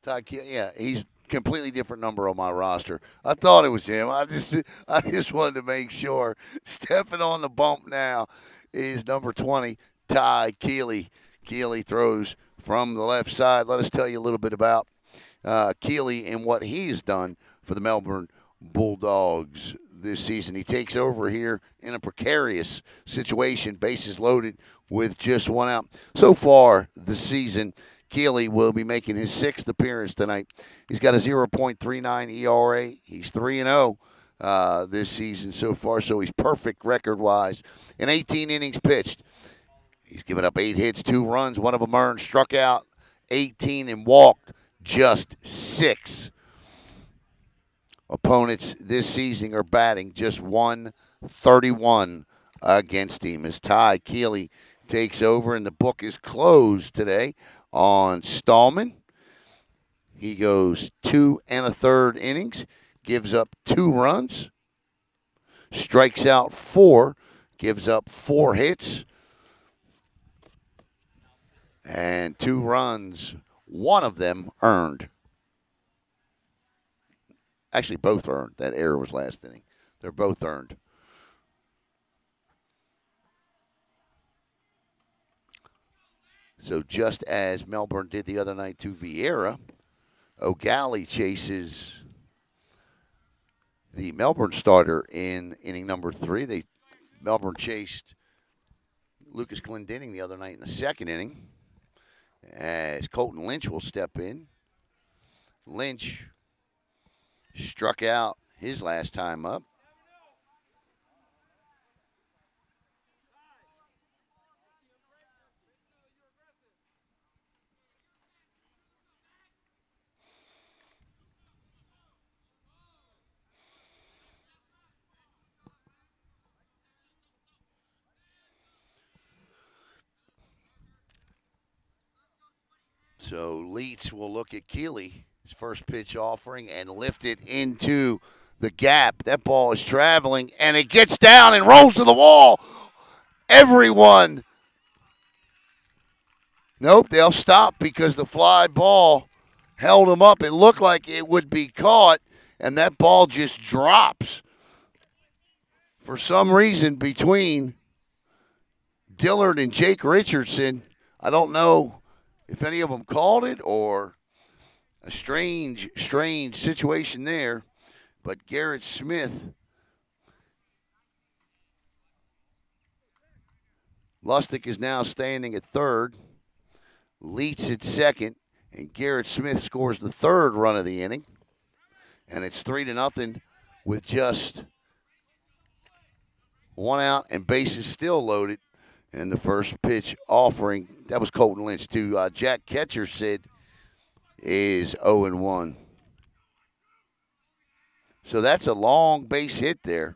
Todd Keeley. Yeah, he's completely different number on my roster. I thought it was him. I just wanted to make sure. Stepping on the bump now is number 20, Ty Keeley. Keeley throws from the left side. Let us tell you a little bit about Keeley and what he's done for the Melbourne Bulldogs this season. He takes over here in a precarious situation, bases loaded with just 1 out. So far this season, Keeley will be making his 6th appearance tonight. He's got a 0.39 ERA. He's 3-0 this season so far, so he's perfect record-wise. In 18 innings pitched, he's given up 8 hits, 2 runs, one of them earned, struck out 18 and walked just 6. Opponents this season are batting just 131 against him as Ty Keeley takes over, and the book is closed today on Stallman. He goes 2 1/3 innings, gives up 2 runs, strikes out 4, gives up 4 hits, and 2 runs, one of them earned. Actually, both earned. That error was last inning. They're both earned. So just as Melbourne did the other night to Viera, Eau Gallie chases the Melbourne starter in inning number 3. Melbourne chased Lucas Glendenning the other night in the second inning, as Colton Lynch will step in. Lynch struck out his last time up. So Leitz will look at Keeley, his first pitch offering, and lift it into the gap. That ball is traveling, and it gets down and rolls to the wall. Everyone. Nope, they'll stop because the fly ball held him up. It looked like it would be caught, and that ball just drops. For some reason, between Dillard and Jake Richardson, I don't know if any of them called it or a strange situation there. But Garrett Smith, Lustig is now standing at third. Leitz at second, and Garrett Smith scores the third run of the inning. And it's 3-0 with just 1 out and bases still loaded. And the first pitch offering, that was Colton Lynch to Jack Ketcher, Sid, is 0-1. So that's a long base hit there.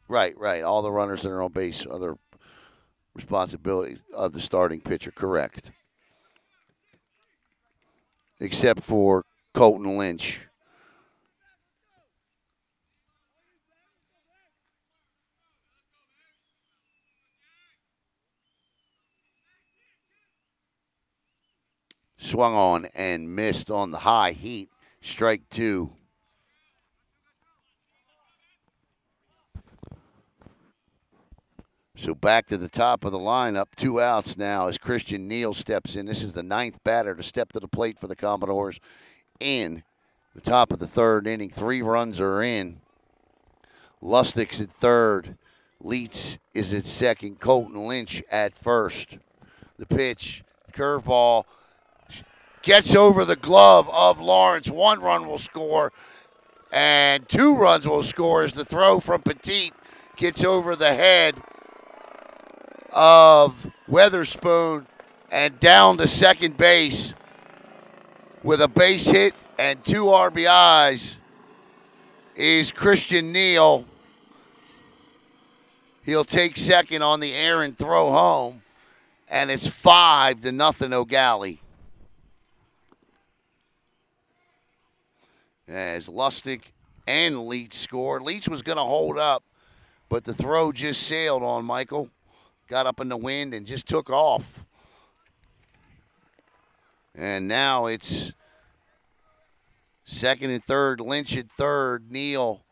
Right. All the runners that are on base are the responsibility of the starting pitcher, correct. Except for Colton Lynch. Swung on and missed on the high heat. Strike 2. So back to the top of the lineup. 2 outs now as Christian Neal steps in. This is the 9th batter to step to the plate for the Commodores in the top of the 3rd inning. 3 runs are in. Lustig's at 3rd. Leitz is at 2nd. Colton Lynch at 1st. The pitch, curveball, gets over the glove of Lawrence. 1 run will score, and 2 runs will score as the throw from Petit gets over the head of Weatherspoon and down to second base with a base hit and 2 RBIs is Christian Neal. He'll take second on the errant throw home, and it's 5-0 Eau Gallie. As Lustig and Leach score. Leach was going to hold up, but the throw just sailed on Michael. Got up in the wind and just took off. And now it's 2nd and 3rd. Lynch at 3rd. Neal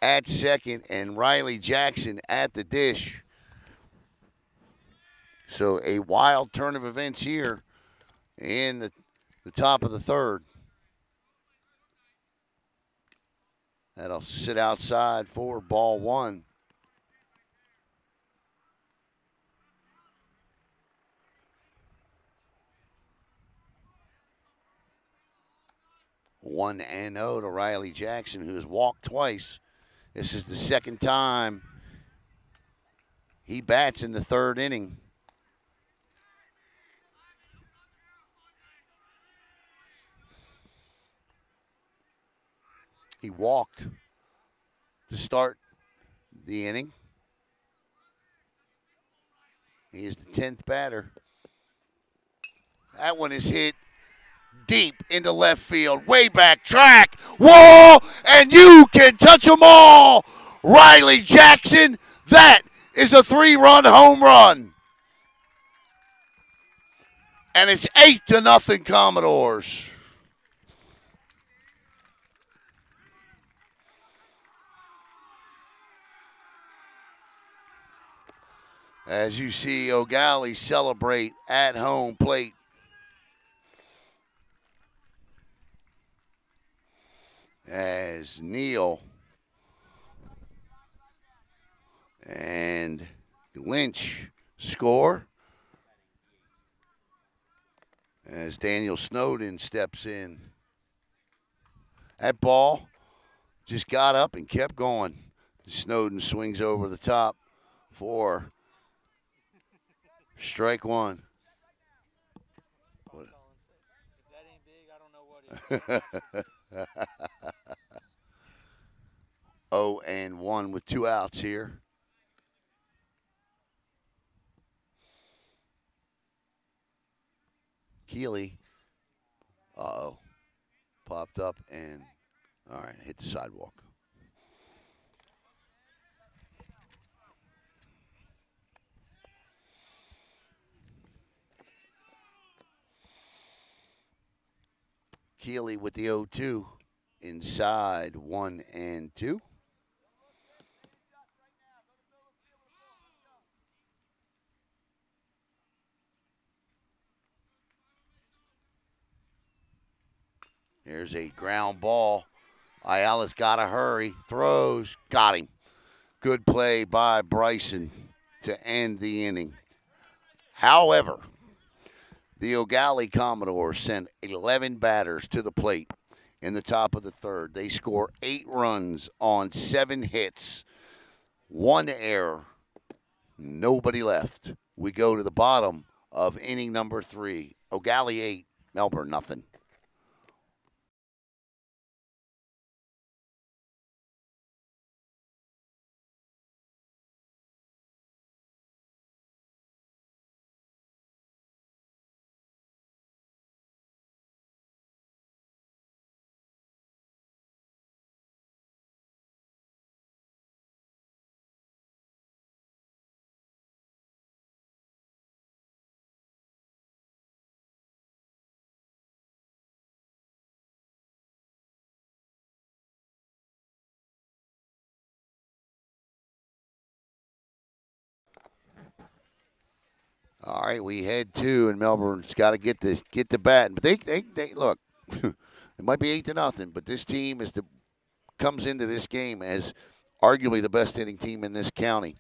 at 2nd. And Riley Jackson at the dish. So a wild turn of events here in the top of the 3rd. That'll sit outside for ball 1. 1-0 to Riley Jackson, who has walked twice. This is the second time he bats in the third inning. He walked to start the inning. He is the 10th batter. That one is hit deep into left field, way back track, wall, and you can touch them all. Riley Jackson, that is a 3-run home run. And it's 8-0 Commodores. As you see Eau Gallie celebrate at home plate. As Neal and Lynch score. As Daniel Snowden steps in. That ball just got up and kept going. Snowden swings over the top for strike one. If that ain't big, I don't know what is. 0-1 with 2 outs here. Keeley, popped up and, all right, hit the sidewalk. Keeley with the 0-2, inside 1-2. There's a ground ball. Ayala's got to hurry. Throws. Got him. Good play by Bryson to end the inning. However, the Eau Gallie Commodores sent 11 batters to the plate in the top of the third. They score 8 runs on 7 hits, 1 error, nobody left. We go to the bottom of inning number 3. Eau Gallie 8, Melbourne nothing. All right, we head to, and Melbourne's got to get the bat. But they look. It might be 8-0, but this team comes into this game as arguably the best hitting team in this county.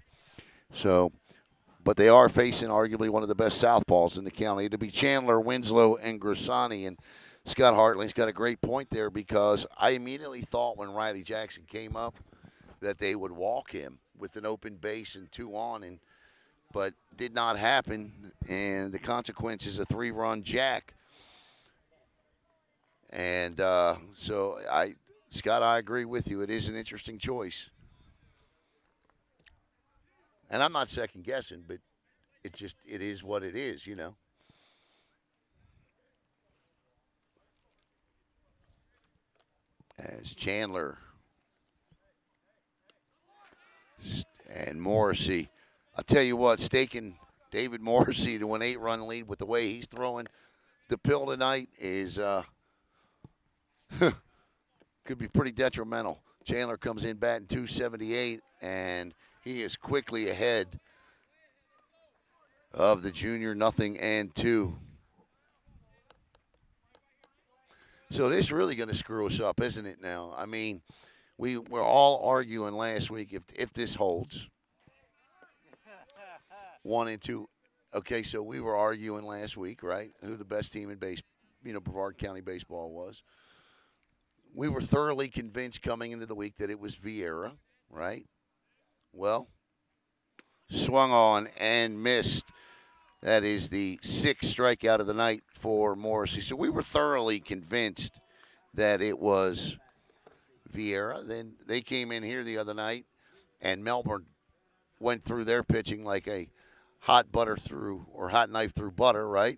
So, but they are facing arguably one of the best southpaws in the county. It'll be Chandler, Winslow, and Grassani. And Scott Hartley's got a great point there, because I immediately thought when Riley Jackson came up that they would walk him with an open base and 2 on, but did not happen, and the consequence is a 3-run jack. And so, Scott, I agree with you. It is an interesting choice. And I'm not second-guessing, but it is what it is, you know. As Chandler and Morrissey. I'll tell you what, staking David Morrissey to an 8-run lead with the way he's throwing the pill tonight is could be pretty detrimental. Chandler comes in batting .278, and he is quickly ahead of the junior 0-2. So this is really going to screw us up, isn't it now? I mean, we're all arguing last week if this holds. 1-2. Okay, so we were arguing last week, right? Who the best team in Brevard County baseball was. We were thoroughly convinced coming into the week that it was Viera, right? Well, swung on and missed. That is the 6th strikeout of the night for Morrissey. So we were thoroughly convinced that it was Viera. Then they came in here the other night, and Melbourne went through their pitching like a hot knife through butter, right?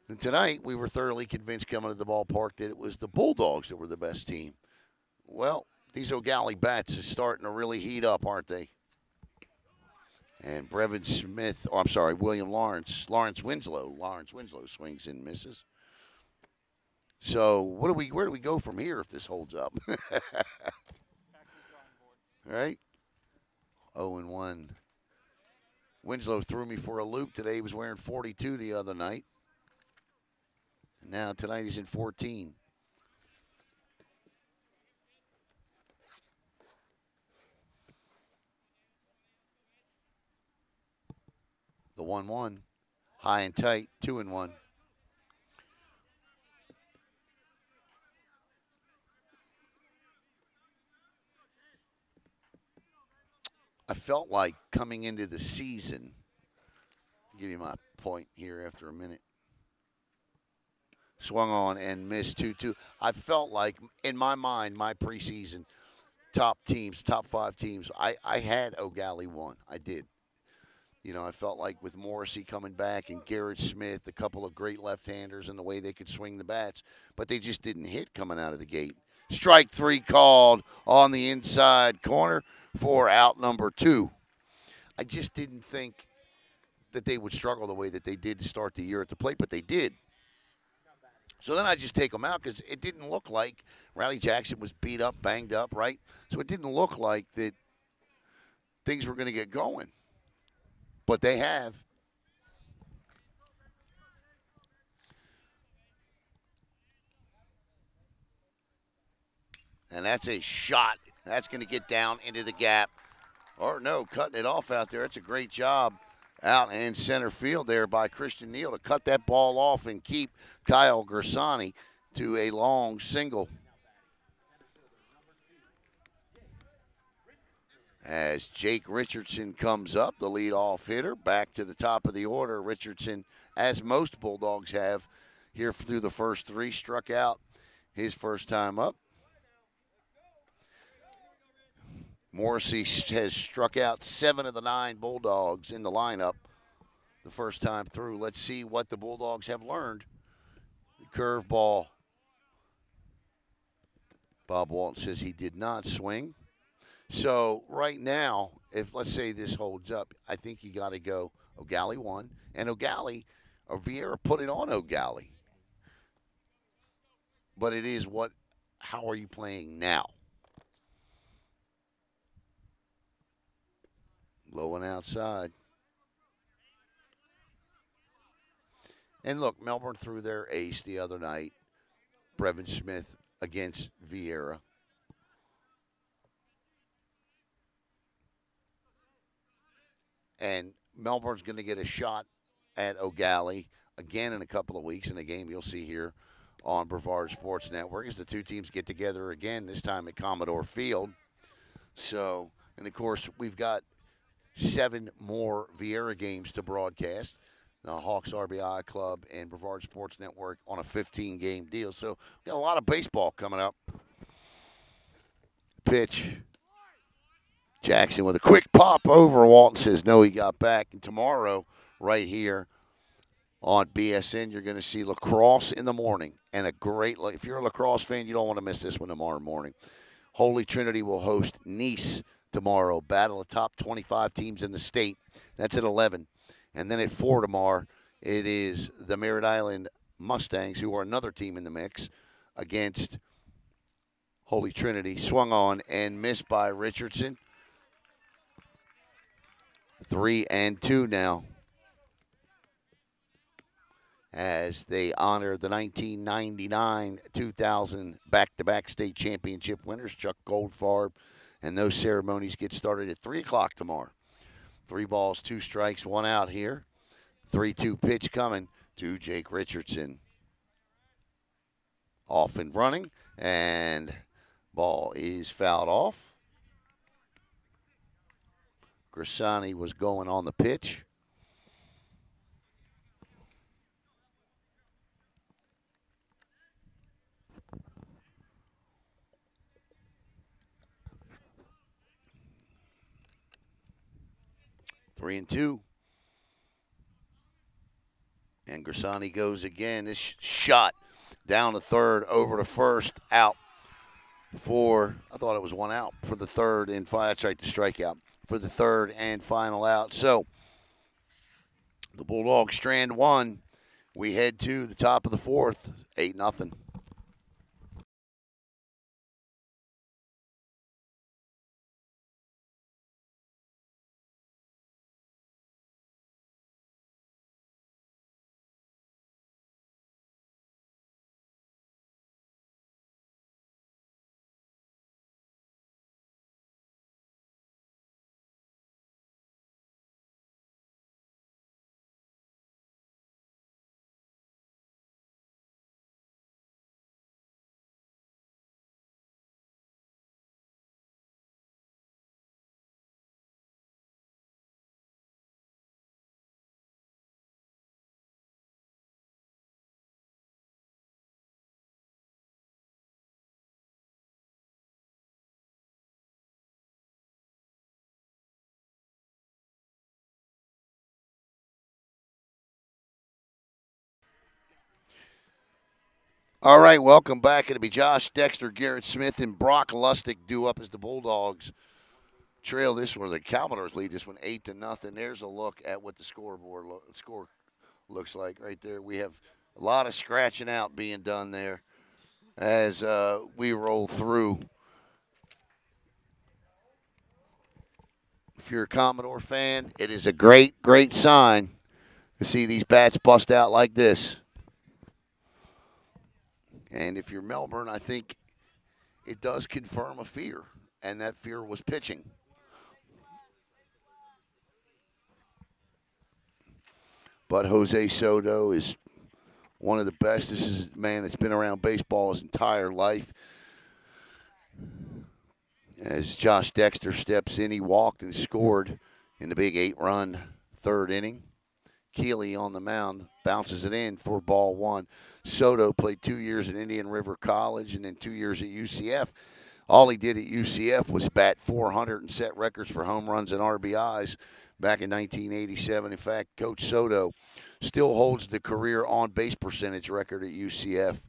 And tonight we were thoroughly convinced coming to the ballpark that it was the Bulldogs that were the best team. Well, these Eau Gallie bats are starting to really heat up, aren't they? And William Lawrence Winslow swings and misses. So where do we go from here if this holds up? Right? 0-1. Winslow threw me for a loop today. He was wearing 42 the other night. And now tonight he's in 14. The 1-1. High and tight. 2-1. I felt like coming into the season, I'll give you my point here after a minute. Swung on and missed 2-2. I felt like, in my mind, my preseason top 5 teams, I had Eau Gallie 1. I did. You know, I felt like with Morrissey coming back and Garrett Smith, a couple of great left-handers and the way they could swing the bats, but they just didn't hit coming out of the gate. Strike 3 called on the inside corner for out number 2. I just didn't think that they would struggle the way that they did to start the year at the plate, but they did. So then I just take them out because it didn't look like Riley Jackson was beat up, banged up, right? So it didn't look like that things were going to get going. But they have. And that's a shot. That's going to get down into the gap. Or no, cutting it off out there. It's a great job out in center field there by Christian Neal to cut that ball off and keep Kyle Gersani to a long single. As Jake Richardson comes up, the leadoff hitter, back to the top of the order. Richardson, as most Bulldogs have here through the first 3, struck out his first time up. Morrissey has struck out 7 of the 9 Bulldogs in the lineup the first time through. Let's see what the Bulldogs have learned. The curveball. Bob Walton says he did not swing. So right now, if let's say this holds up, I think you got to go Eau Gallie 1. And Viera put it on Eau Gallie. But it is how are you playing now? Low and outside. And look, Melbourne threw their ace the other night. Brevard Smith against Viera. And Melbourne's going to get a shot at Eau Gallie again in a couple of weeks in a game you'll see here on Brevard Sports Network as the two teams get together again, this time at Commodore Field. So, and of course, we've got 7 more Viera games to broadcast. The Hawks RBI Club and Brevard Sports Network on a 15-game deal. So, we've got a lot of baseball coming up. Pitch. Jackson with a quick pop over. Walton says no, he got back. And tomorrow, right here on BSN, you're going to see lacrosse in the morning. And if you're a lacrosse fan, you don't want to miss this one tomorrow morning. Holy Trinity will host Nice tomorrow. Battle of top 25 teams in the state. That's at 11. And then at 4 tomorrow, it is the Merritt Island Mustangs, who are another team in the mix, against Holy Trinity. Swung on and missed by Richardson. 3-2 now, as they honor the 1999-2000 back-to-back state championship winners, Chuck Goldfarb, and those ceremonies get started at 3 o'clock tomorrow. 3 balls, 2 strikes, 1 out here. 3-2 pitch coming to Jake Richardson. off and running, and ball is fouled off. Grisani was going on the pitch. Three and two. And Grisani goes again. This shot down to third, over to first, out for, I thought it was one out for the third and final. That's right, the strikeout for the third and final out. So the Bulldogs strand one. We head to the top of the fourth, 8-0. All right, welcome back. It'll be Josh Dexter, Garrett Smith, and Brock Lustig due up as the Bulldogs trail this one. The Commodores lead this one 8-0. There's a look at what the score looks like right there. We have a lot of scratching out being done there as we roll through. If you're a Commodore fan, it is a great, great sign to see these bats bust out like this. And if you're Melbourne, I think it does confirm a fear, and that fear was pitching. But Jose Soto is one of the best. This is a man that's been around baseball his entire life. As Josh Dexter steps in, he walked and scored in the big 8-run third inning. Keeley on the mound bounces it in for ball one. Soto played 2 years at Indian River College and then 2 years at UCF. All he did at UCF was bat .400 and set records for home runs and RBIs back in 1987. In fact, Coach Soto still holds the career on-base percentage record at UCF.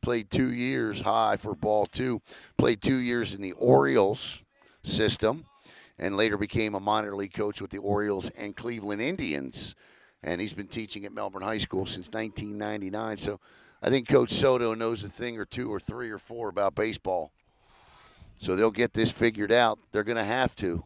Played 2 years high for ball two. Played 2 years in the Orioles system and later became a minor league coach with the Orioles and Cleveland Indians. And he's been teaching at Melbourne High School since 1999. So I think Coach Soto knows a thing or two or three or four about baseball. So they'll get this figured out. They're going to have to.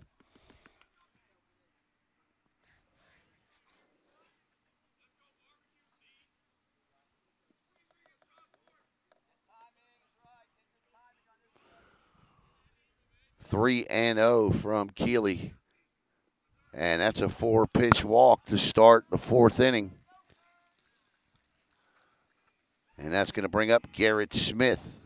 Three and 0 from Keeley. And that's a 4-pitch walk to start the fourth inning. And that's going to bring up Garrett Smith.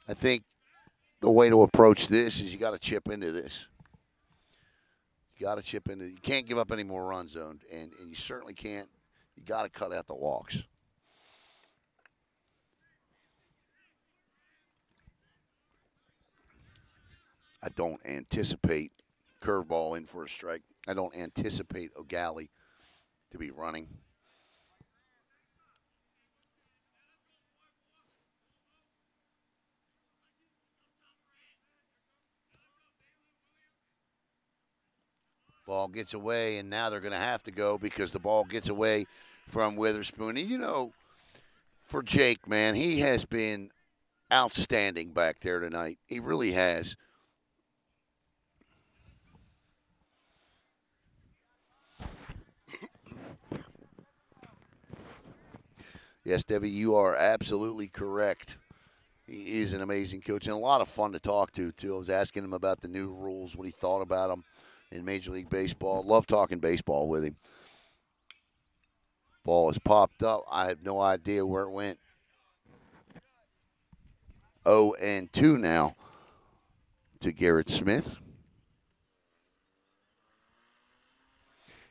I think the way to approach this is you got to chip into this. You got to chip into it. You can't give up any more runs, though, and you certainly can't. You got to cut out the walks. I don't anticipate curveball in for a strike. I don't anticipate Eau Gallie to be running. Ball gets away, and now they're going to have to go because the ball gets away from Witherspoon. And, you know, for Jake, man, he has been outstanding back there tonight. He really has. Yes, Debbie, you are absolutely correct. He is an amazing coach and a lot of fun to talk to, too. I was asking him about the new rules, what he thought about them. in Major League Baseball. Love talking baseball with him. Ball is popped up. I have no idea where it went. 0-2 now to Garrett Smith.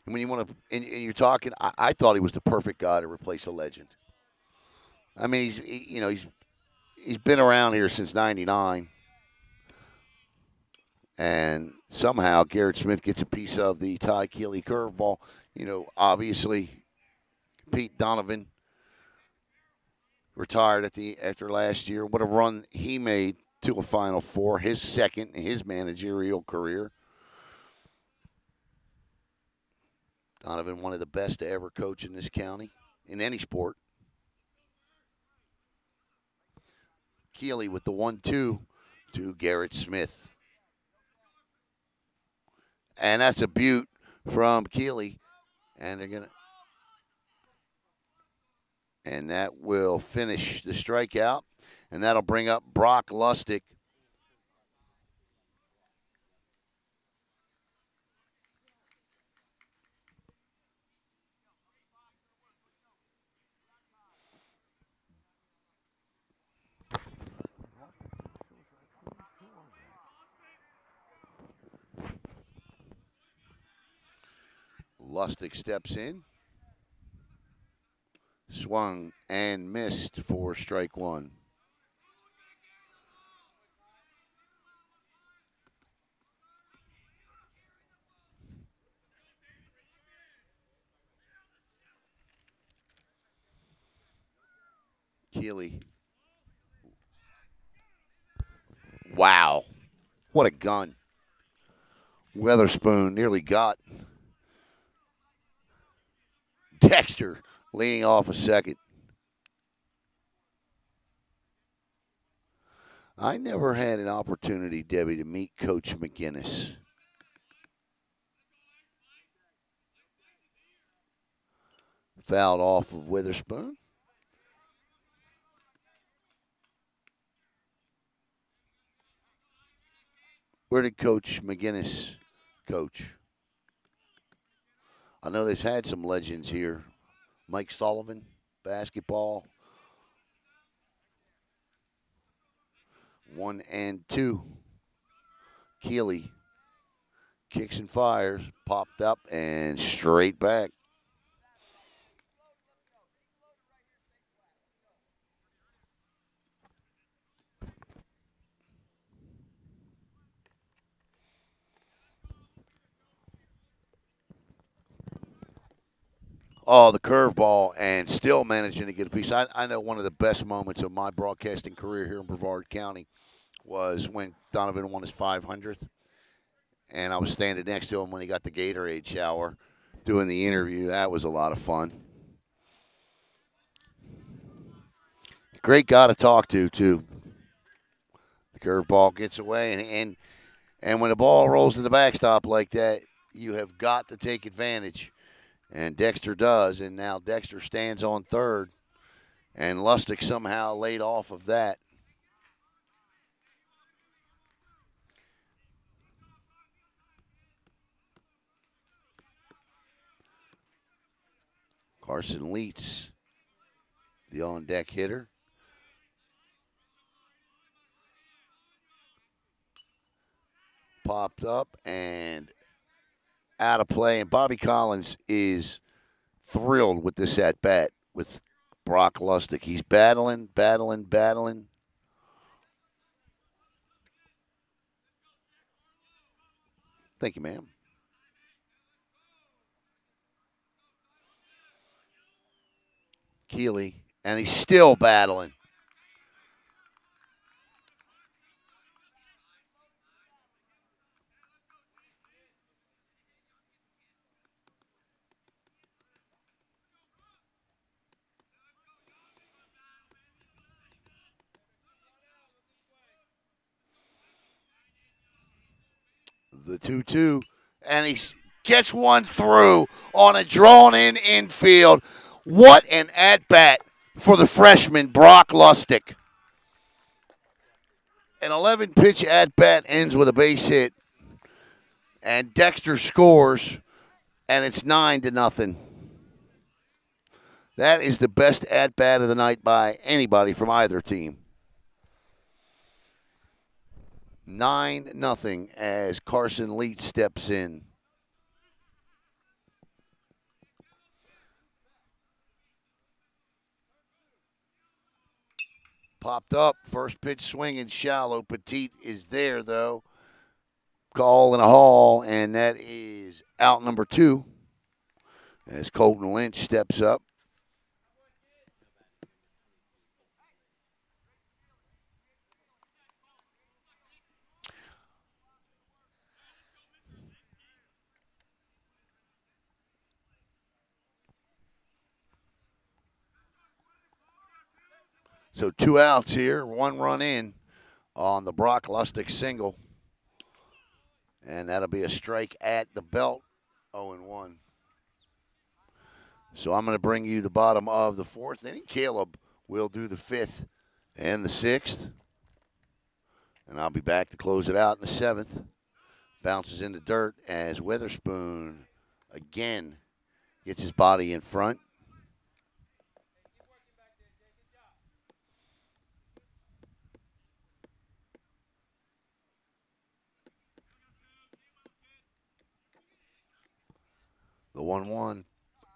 And when you want to, and you're talking, I thought he was the perfect guy to replace a legend. I mean, he's been around here since '99, and somehow Garrett Smith gets a piece of the Ty Keeley curveball. Obviously, Pete Donovan retired after last year. What a run he made to a Final Four, his second in his managerial career. Donovan, one of the best to ever coach in this county, in any sport. Keeley with the 1-2 to Garrett Smith. And that's a beaut from Keeley. And that will finish the strikeout. And that'll bring up Brock Lustig. Lustig steps in. Swung and missed for strike one. Keeley. Wow. What a gun. Weatherspoon nearly got Dexter leading off a second. I never had an opportunity, Debbie, to meet Coach McGinnis. Fouled off of Witherspoon. Where did Coach McGinnis coach? I know they've had some legends here. Mike Sullivan, basketball. 1-2. Keeley kicks and fires, popped up and straight back. Oh, the curveball, and still managing to get a piece. I know one of the best moments of my broadcasting career here in Brevard County was when Donovan won his 500th, and I was standing next to him when he got the Gatorade shower doing the interview. That was a lot of fun. Great guy to talk to, too. The curveball gets away, and when the ball rolls to the backstop like that, you have got to take advantage. And Dexter does, and now Dexter stands on third, and Lustig somehow laid off of that. Carson Leitz, the on-deck hitter. Popped up and out of play, and Bobby Collins is thrilled with this at-bat with Brock Lustig. He's battling. Thank you, ma'am. Keeley, and he's still battling. The 2-2, and he gets one through on a drawn-in infield. What an at-bat for the freshman, Brock Lustig. An 11-pitch at-bat ends with a base hit. And Dexter scores, and it's 9-0. That is the best at-bat of the night by anybody from either team. 9-0 as Carson Leach steps in. Popped up, first pitch swinging shallow. Petit is there, though. Call in a haul, and that is out number 2 as Colton Lynch steps up. So 2 outs here, 1 run in on the Brock Lustig single. And that'll be a strike at the belt, 0-1. So I'm going to bring you the bottom of the 4th inning. Caleb will do the 5th and the 6th. And I'll be back to close it out in the 7th. Bounces in the dirt as Witherspoon again gets his body in front. The 1-1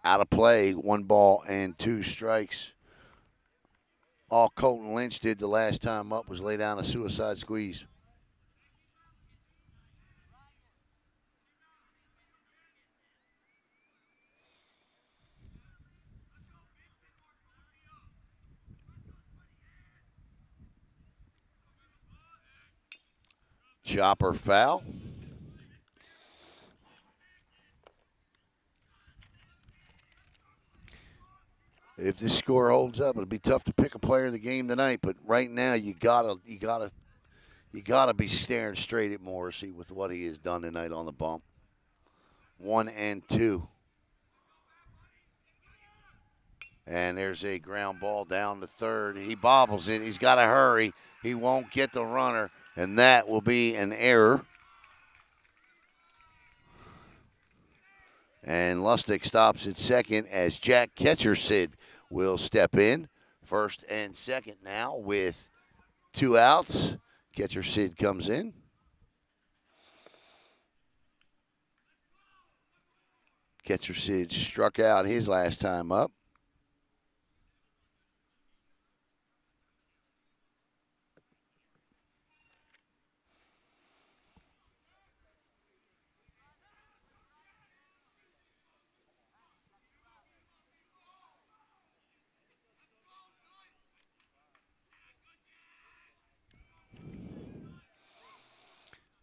out of play, 1 ball and 2 strikes. All Colton Lynch did the last time up was lay down a suicide squeeze. Chopper foul. If this score holds up, it'll be tough to pick a player of the game tonight. But right now, you gotta be staring straight at Morrissey with what he has done tonight on the bump. 1 and 2, and there's a ground ball down to third. He bobbles it. He's got to hurry. He won't get the runner, and that will be an error. And Lustig stops at second as Jack Ketchersid will step in. First and second now with 2 outs. Ketchersid comes in. Ketchersid struck out his last time up.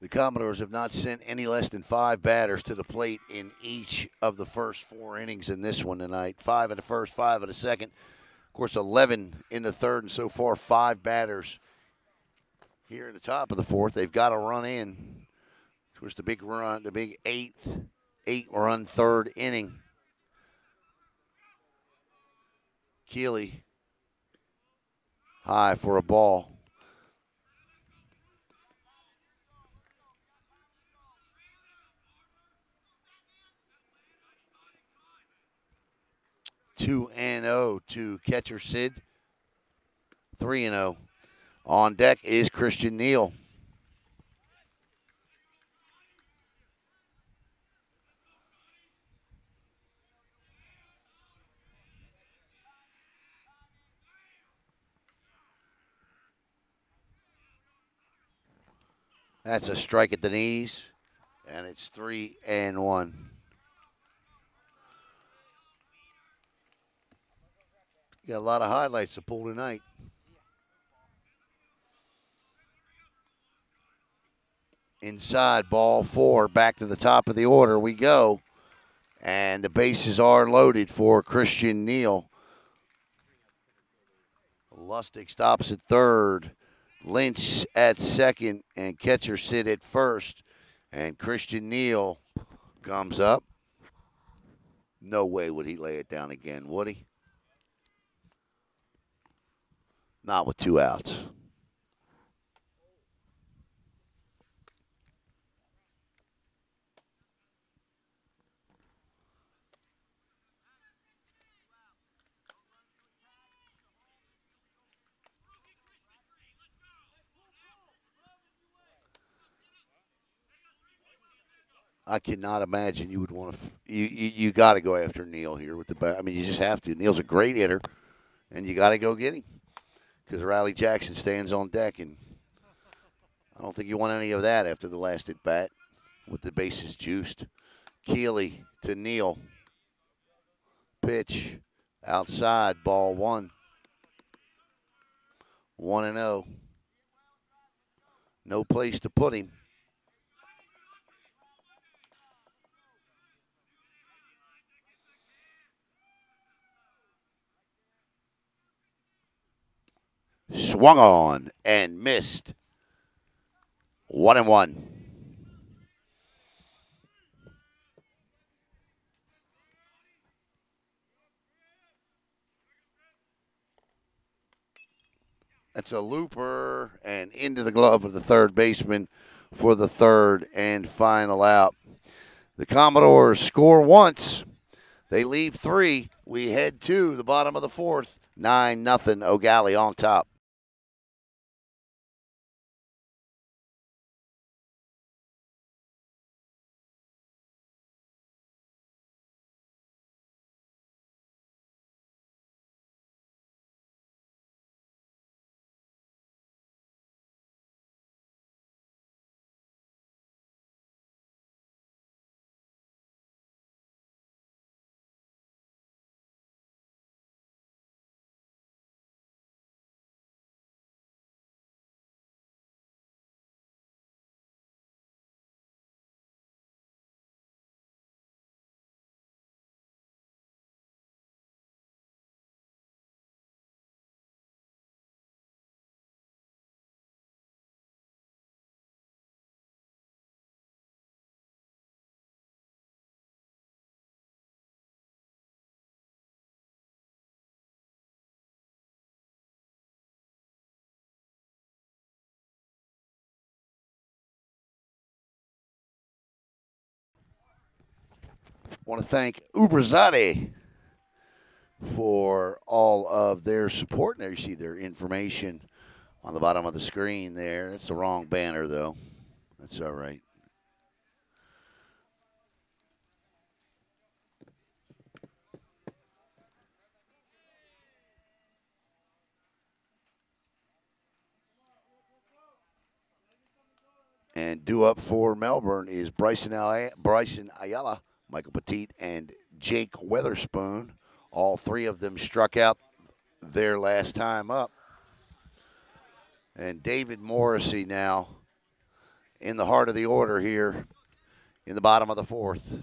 The Commodores have not sent any less than 5 batters to the plate in each of the first 4 innings in this one tonight. 5 in the first, 5 in the second. Of course, 11 in the third, and so far 5 batters here in the top of the 4th. They've got to run in. Of course, the big run, the big 8-run third inning. Keeley high for a ball. Two and 0 to Ketchersid. 3-0. On deck is Christian Neal. That's a strike at the knees, and it's 3-1. You got a lot of highlights to pull tonight. Inside, ball 4, back to the top of the order we go. And the bases are loaded for Christian Neal. Lustig stops at third. Lynch at second, and Ketchersid at first. And Christian Neal comes up. No way would he lay it down again, would he? Not with 2 outs. I cannot imagine you would want to. You got to go after Neal here with the bat. I mean, you just have to. Neal's a great hitter, and you got to go get him because Riley Jackson stands on deck, and I don't think you want any of that after the last at bat with the bases juiced. Keeley to Neal. Pitch outside, ball one. 1-0. No place to put him. Swung on and missed. 1-1. That's a looper and into the glove of the third baseman for the third and final out. The Commodores score once. They leave three. We head to the bottom of the fourth. 9-0 Eau Gallie on top. Want to thank Ubrazade for all of their support. There you see their information on the bottom of the screen there. It's the wrong banner, though. That's all right. And due up for Melbourne is Bryson Ayala, Michael Petit, and Jake Weatherspoon. All three of them struck out their last time up. And David Morrissey now in the heart of the order here in the bottom of the fourth.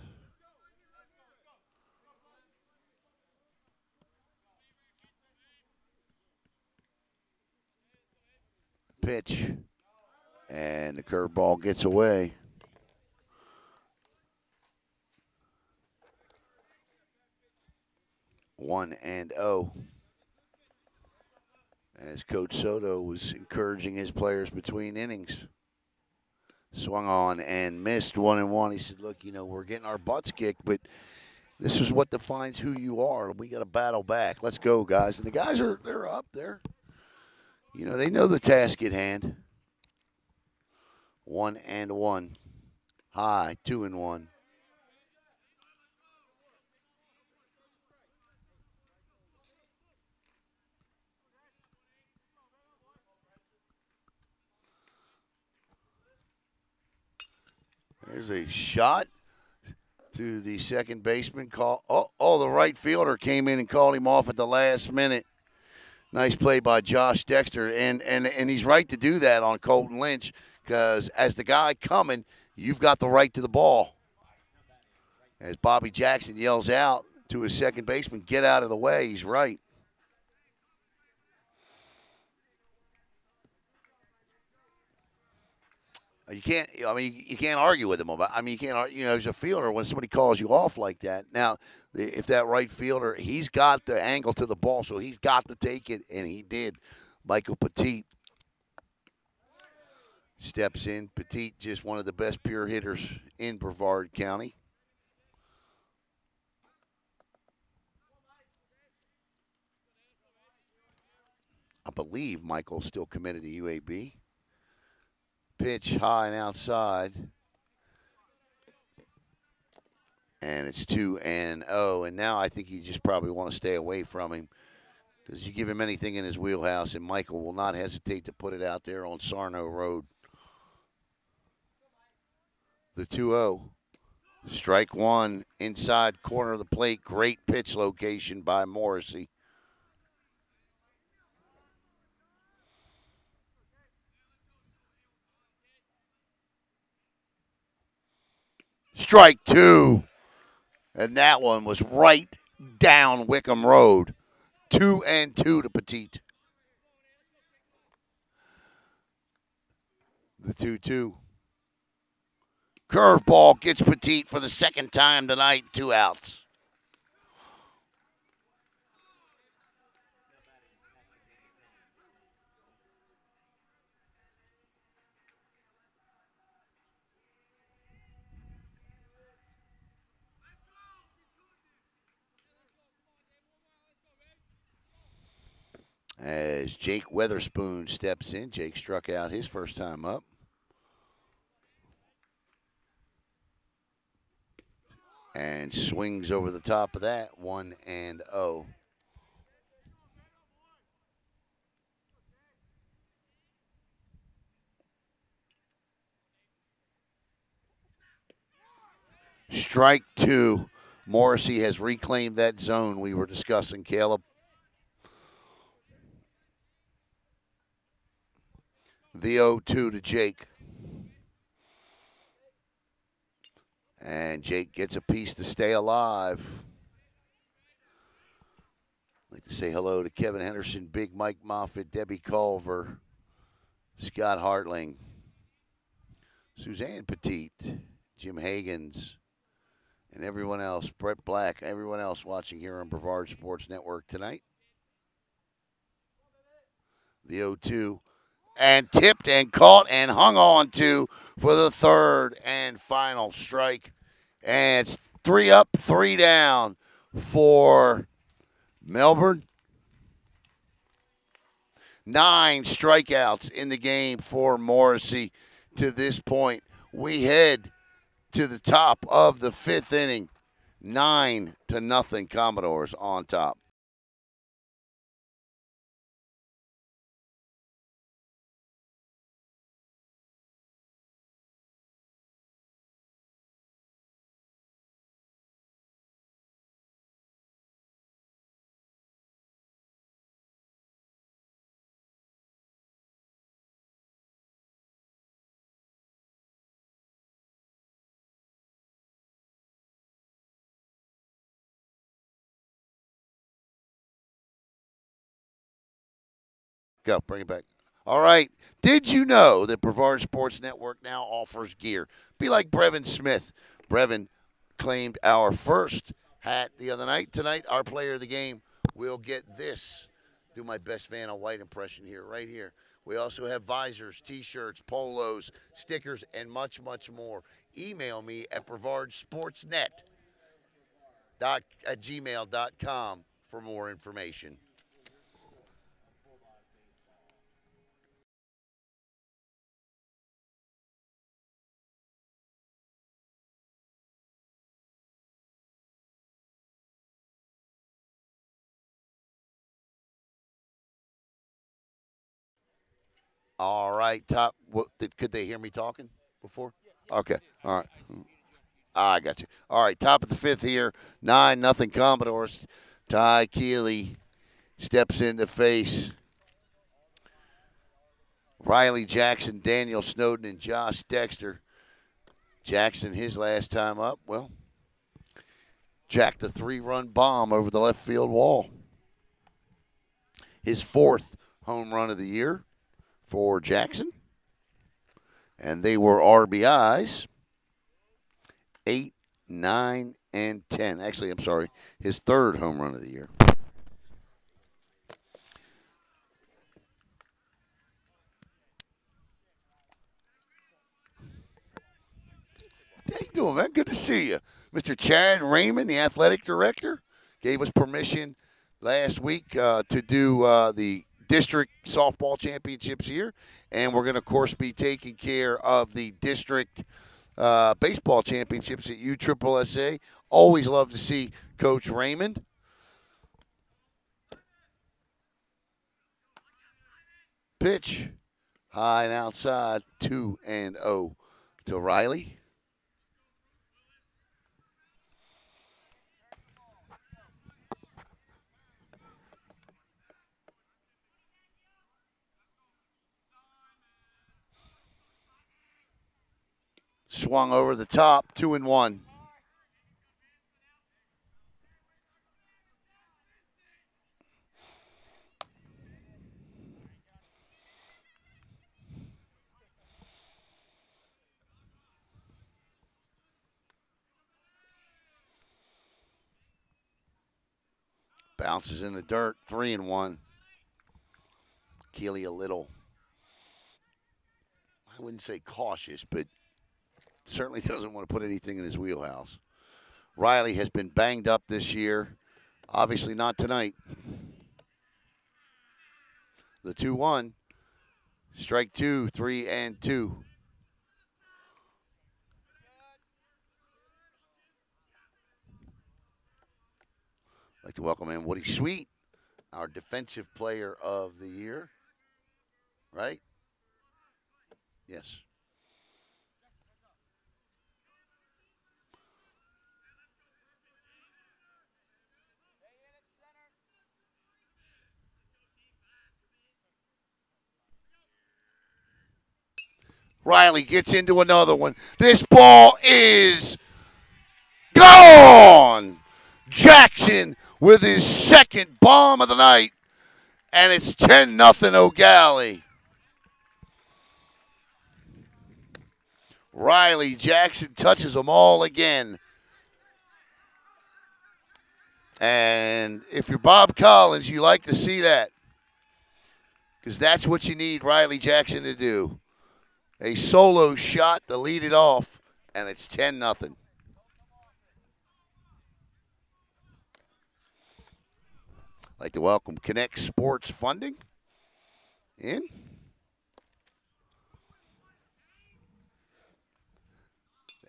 Pitch. And the curveball gets away. One and 0. As Coach Soto was encouraging his players between innings. Swung on and missed 1-1. He said, look, we're getting our butts kicked, but this is what defines who you are. We got to battle back. Let's go, guys. And the guys they're up there. They know the task at hand. 1-1. High, 2-1. There's a shot to the second baseman. The right fielder came in and called him off at the last minute. Nice play by Josh Dexter, and he's right to do that on Colton Lynch because as the guy coming, you've got the right to the ball. As Bobby Jackson yells out to his second baseman, get out of the way. He's right. You can't argue with him about. You can't argue. As a fielder, when somebody calls you off like that. Now, if that right fielder, he's got the angle to the ball, so he's got to take it, and he did. Michael Petit steps in. Petit, just one of the best pure hitters in Brevard County. I believe Michael's still committed to UAB. Pitch high and outside. And it's 2-0. And now I think you just probably want to stay away from him because you give him anything in his wheelhouse, and Michael will not hesitate to put it out there on Sarno Road. The 2-0. Strike one, inside corner of the plate. Great pitch location by Morrissey. Strike two. And that one was right down Wickham Road. 2-2 to Petit. The 2-2. Curveball gets Petit for the second time tonight. 2 outs. As Jake Weatherspoon steps in. Jake struck out his first time up. And swings over the top of that. 1-0. Strike two. Morrissey has reclaimed that zone we were discussing, Caleb. The 0-2 to Jake. And Jake gets a piece to stay alive. I'd like to say hello to Kevin Henderson, Big Mike Moffitt, Debbie Culver, Scott Hartling, Suzanne Petit, Jim Hagens, and everyone else, Brett Black, everyone else watching here on Brevard Sports Network tonight. The 0-2. And tipped and caught and hung on to for the third and final strike. And it's 3 up, 3 down for Melbourne. 9 strikeouts in the game for Morrissey to this point. We head to the top of the 5th inning. 9-0 Commodores on top. Go, bring it back. All right. Did you know that Brevard Sports Network now offers gear? Be like Brevin Smith. Brevin claimed our first hat the other night. Tonight, our player of the game will get this. Do my best Vanna White impression here, right here. We also have visors, T-shirts, polos, stickers, and much, much more. Email me at brevardsportsnet@gmail.com for more information. All right, top. Could they hear me talking before? Okay, all right. I got you. All right, top of the 5th here. 9-0 Commodores. Ty Keeley steps in to face Riley Jackson, Daniel Snowden, and Josh Dexter. Jackson, his last time up, well, jacked a 3-run bomb over the left field wall. His 4th home run of the year for Jackson. And they were RBIs 8, 9, and 10. Actually, I'm sorry, his 3rd home run of the year. How you doing, man? Good to see you. Mr. Chad Raymond, the athletic director, gave us permission last week to do the district softball championships here. And we're going to, of course, be taking care of the district baseball championships at USSSA. Always love to see Coach Raymond. Pitch. High and outside, 2-0 to Riley. Swung over the top, 2-1. Bounces in the dirt, 3-1. Keeley a little, I wouldn't say cautious, but certainly doesn't want to put anything in his wheelhouse. Riley has been banged up this year. Obviously not tonight. The 2-1. Strike 2, 3-2. I'd like to welcome in Woody Sweet, our defensive player of the year. Right? Yes. Riley gets into another one. This ball is gone. Jackson with his second bomb of the night, and it's 10-0 Eau Gallie. Riley Jackson touches them all again. And if you're Bob Collins, you like to see that, because that's what you need Riley Jackson to do. A solo shot to lead it off, and it's 10-0. I'd like to welcome Connect Sports Funding in.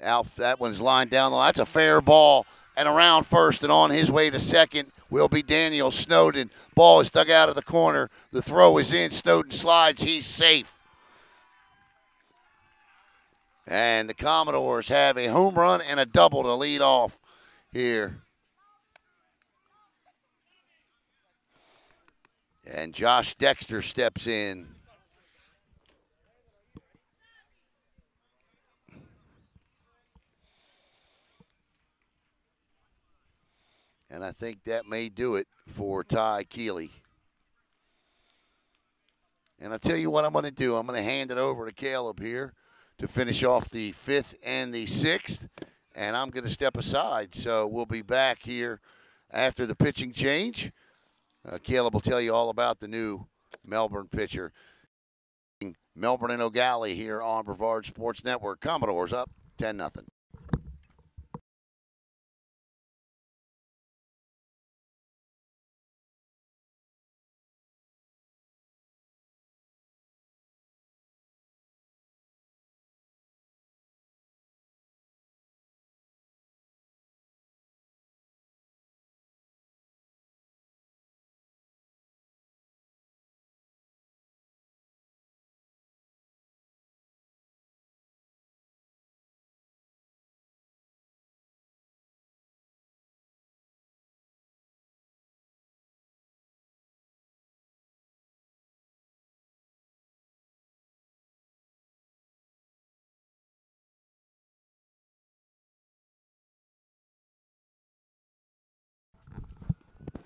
Alf, that one's lined down the line. That's a fair ball. And around first and on his way to second will be Daniel Snowden. Ball is dug out of the corner. The throw is in. Snowden slides. He's safe. And the Commodores have a home run and a double to lead off here. And Josh Dexter steps in. And I think that may do it for Ty Keeley. And I'll tell you what I'm going to do. I'm going to hand it over to Caleb here to finish off the 5th and the 6th. And I'm going to step aside. So we'll be back here after the pitching change. Caleb will tell you all about the new Melbourne pitcher. Melbourne and Eau Gallie here on Brevard Sports Network. Commodores up 10-0.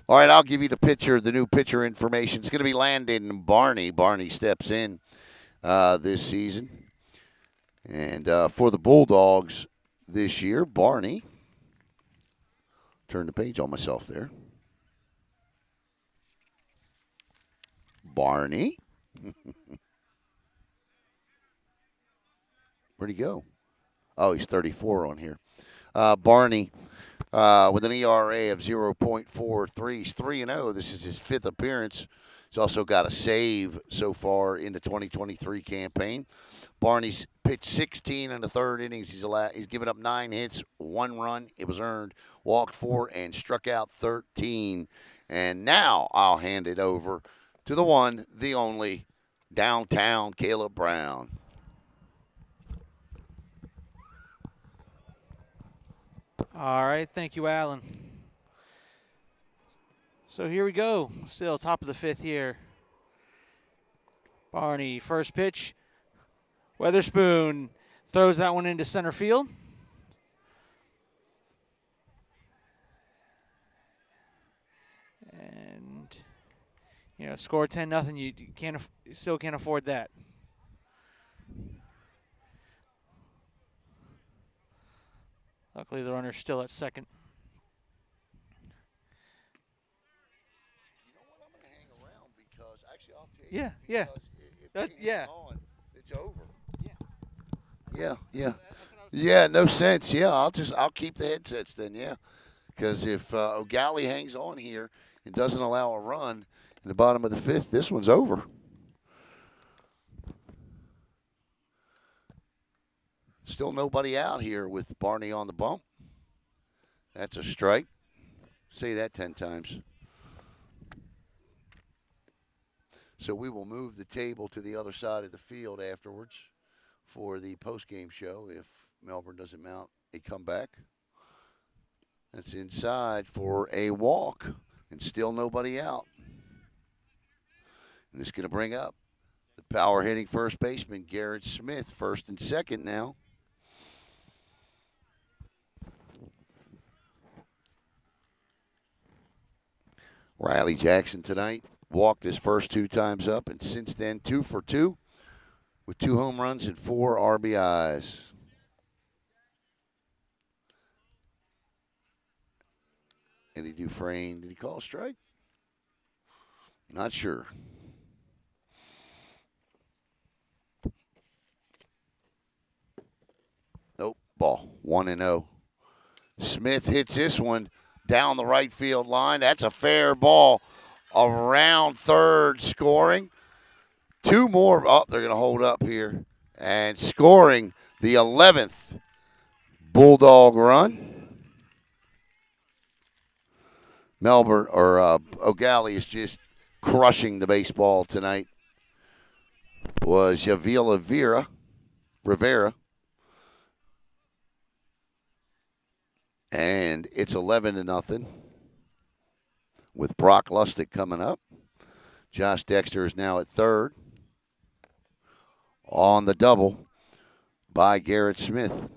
All right, I'll give you the new pitcher information. It's going to be Landon Barney. Barney steps in this season. And for the Bulldogs this year, Barney, turn the page on myself there. Barney. Where'd he go? Oh, he's 34 on here. Barney. With an ERA of 0.43. He's 3-0. This is his 5th appearance He's also got a save so far in the 2023 campaign. Barney's pitched 16 in the third innings. He's given up 9 hits, 1 run. It was earned, walked 4, and struck out 13. And now I'll hand it over to the one, the only, downtown Caleb Brown. All right, thank you, Alan. So here we go. Still top of the 5th here. Barney, first pitch. Weatherspoon throws that one into center field. And, score 10-0. You still can't afford that. Luckily, the runner's still at second. You know what? I'm going to hang around because actually I'll tell you. Yeah. If on, it's over. Yeah, no sense. Yeah, I'll keep the headsets then. Yeah, because if Eau Gallie hangs on here and doesn't allow a run in the bottom of the 5th, this one's over. Still nobody out here with Barney on the bump. That's a strike. Say that 10 times. So we will move the table to the other side of the field afterwards for the post-game show if Melbourne doesn't mount a comeback. That's inside for a walk, and still nobody out. And it's going to bring up the power-hitting first baseman, Garrett Smith, first and second now. Riley Jackson tonight walked his first 2 times up, and since then 2 for 2 with 2 home runs and 4 RBIs. Eddie Dufresne, did he call a strike? Not sure. Nope, ball, 1-0. Smith hits this one down the right field line. That's a fair ball. Around third, scoring. 2 more. Oh, they're going to hold up here. And scoring the 11th Bulldog run. Melbourne, or Eau Gallie, is just crushing the baseball tonight. Was Viera. And it's 11-0 with Brock Lustig coming up. Josh Dexter is now at third on the double by Garrett Smith.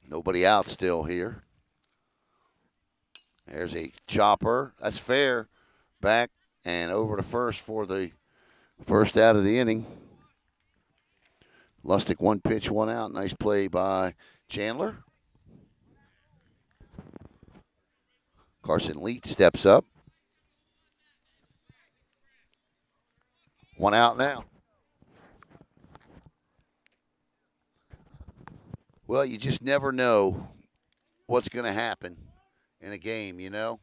Nobody out still here. There's a chopper. That's fair. Back and over to first for the first out of the inning. Lustig 1 pitch, 1 out. Nice play by Chandler. Carson Leach steps up. 1 out now. Well, you just never know what's going to happen in a game, you know?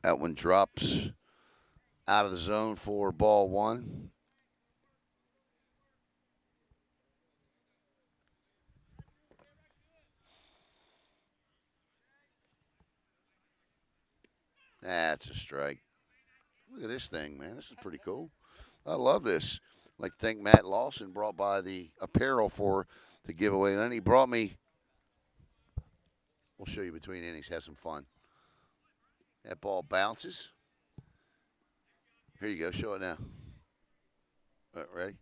That one drops out of the zone for ball 1. That's a strike. Look at this thing, man. This is pretty cool. I love this. I'd like to thank Matt Lawson, brought by the apparel for the giveaway. And then he brought me, we'll show you between innings, have some fun. That ball bounces. Here you go. Show it now. All right, ready?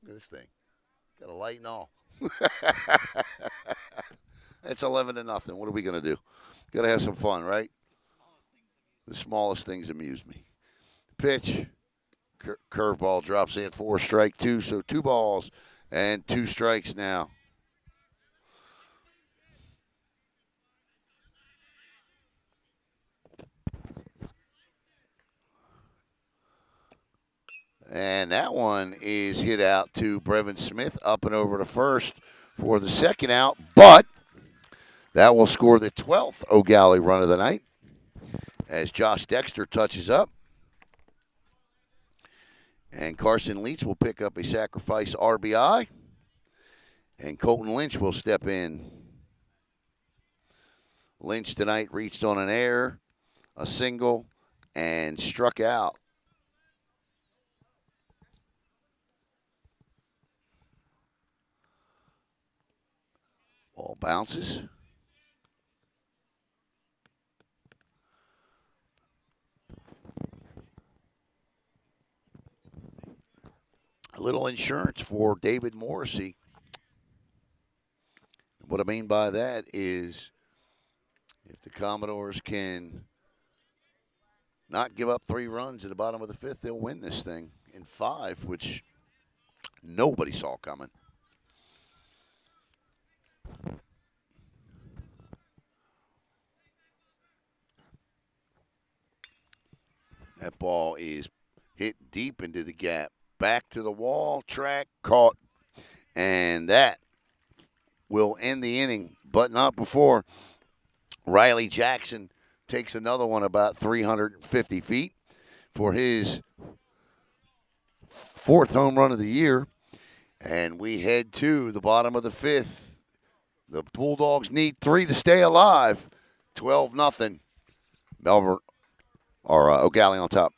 Look at this thing. Got a light and all. It's 11-0. What are we going to do? Got to have some fun, right? The smallest things amuse me. Pitch. Curveball drops in for strike 2. So 2 balls and 2 strikes now. And that one is hit out to Brevin Smith up and over to first for the second out. But that will score the 12th Eau Gallie run of the night as Josh Dexter touches up. And Carson Leach will pick up a sacrifice RBI. And Colton Lynch will step in. Lynch tonight reached on an error, a single, and struck out. Ball bounces. A little insurance for David Morrissey. What I mean by that is if the Commodores can not give up 3 runs at the bottom of the 5th, they'll win this thing in 5, which nobody saw coming. That ball is hit deep into the gap. Back to the wall, track, caught, and that will end the inning, but not before Riley Jackson takes another one about 350 feet for his 4th home run of the year. And we head to the bottom of the 5th. The Bulldogs need 3 to stay alive. 12-0. Melbourne, or Eau Gallie on top.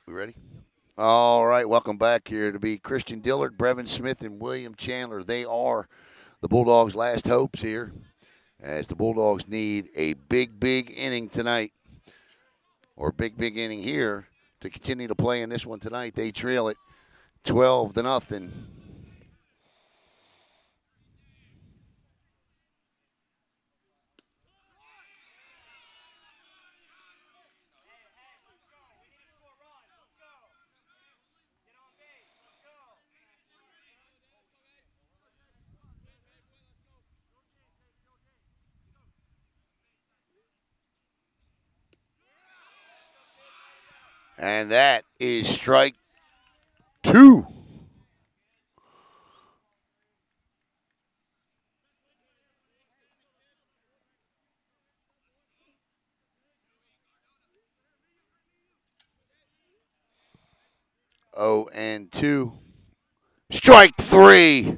We ready? All right, welcome back here to be Christian Dillard, Brevin Smith, and William Chandler. They are the Bulldogs' last hopes here as the Bulldogs need a big inning tonight, or big inning here to continue to play in this one tonight. They trail it 12-0. And that is strike 2. Oh, and 2. Strike 3.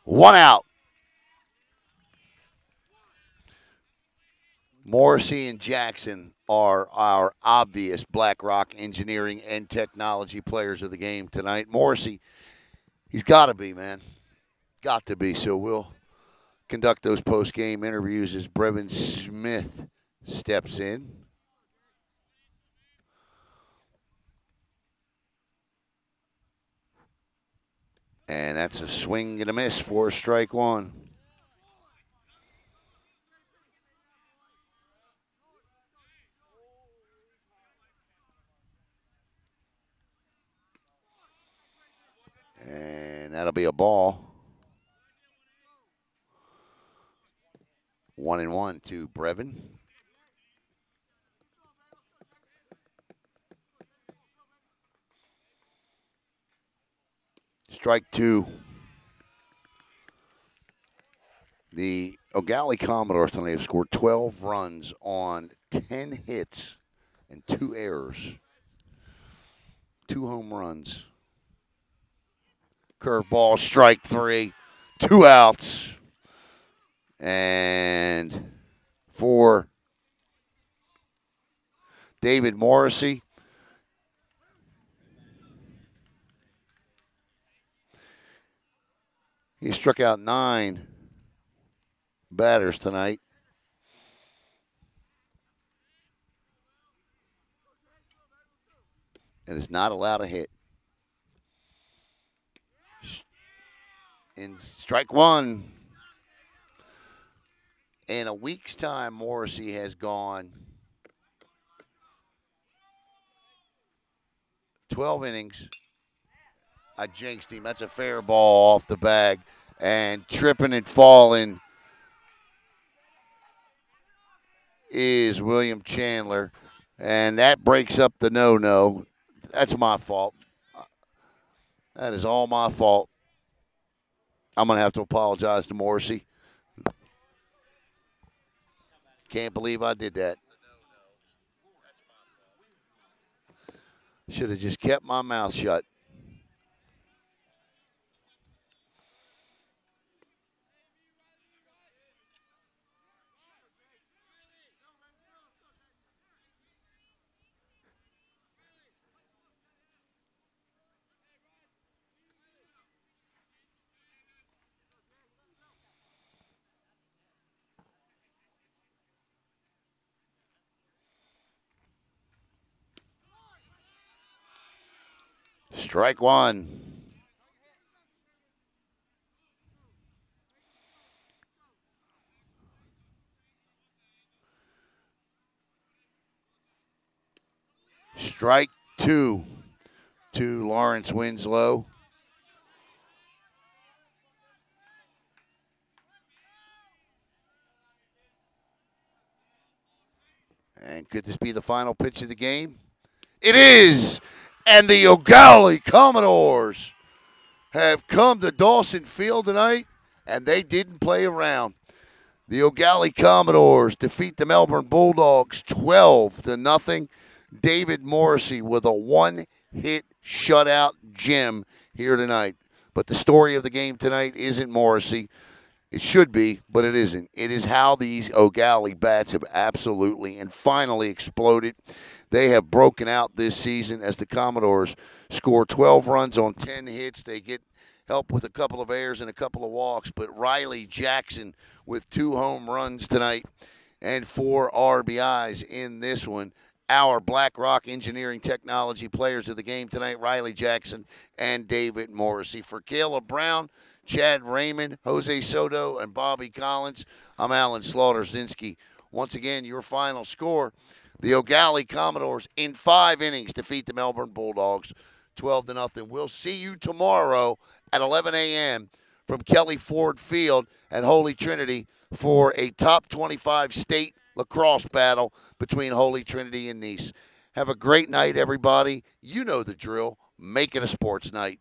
1 out. Morrissey and Jackson are our obvious BlackRock engineering and technology players of the game tonight. Morrissey, he's got to be, man. Got to be. So we'll conduct those post-game interviews as Brevin Smith steps in. And that's a swing and a miss for strike 1. And that'll be a ball. 1-1 to Brevin. Strike two. The Eau Gallie Commodores tonight have scored 12 runs on 10 hits and 2 errors. 2 home runs. Curveball, strike three. 2 outs. And for David Morrissey, he struck out 9 batters tonight. And is not allowed a hit. In strike one. In a week's time, Morrissey has gone 12 innings. I jinxed him. That's a fair ball off the bag. And tripping and falling is William Chandler. And that breaks up the no-no. That's my fault. That is all my fault. I'm going to have to apologize to Morrissey. Can't believe I did that. Should have just kept my mouth shut. Strike one. Strike two to Lawrence Winslow. And could this be the final pitch of the game? It is! And the Eau Gallie Commodores have come to Dawson Field tonight, and they didn't play around. The Eau Gallie Commodores defeat the Melbourne Bulldogs 12-0. David Morrissey with a one-hit shutout gem here tonight. But the story of the game tonight isn't Morrissey. It should be, but it isn't. It is how these Eau Gallie bats have absolutely and finally exploded. They have broken out this season as the Commodores score 12 runs on 10 hits. They get help with a couple of errors and a couple of walks, but Riley Jackson with 2 home runs tonight and 4 RBIs in this one. Our BlackRock Engineering Technology players of the game tonight, Riley Jackson and David Morrissey. For Caleb Brown, Chad Raymond, Jose Soto, and Bobby Collins, I'm Alan Slaughter-Zinski. Once again, your final score. The Eau Gallie Commodores in 5 innings defeat the Melbourne Bulldogs 12-0. We'll see you tomorrow at 11 a.m. from Kelly Ford Field at Holy Trinity for a top 25 state lacrosse battle between Holy Trinity and Nice. Have a great night, everybody. You know the drill. Make it a sports night.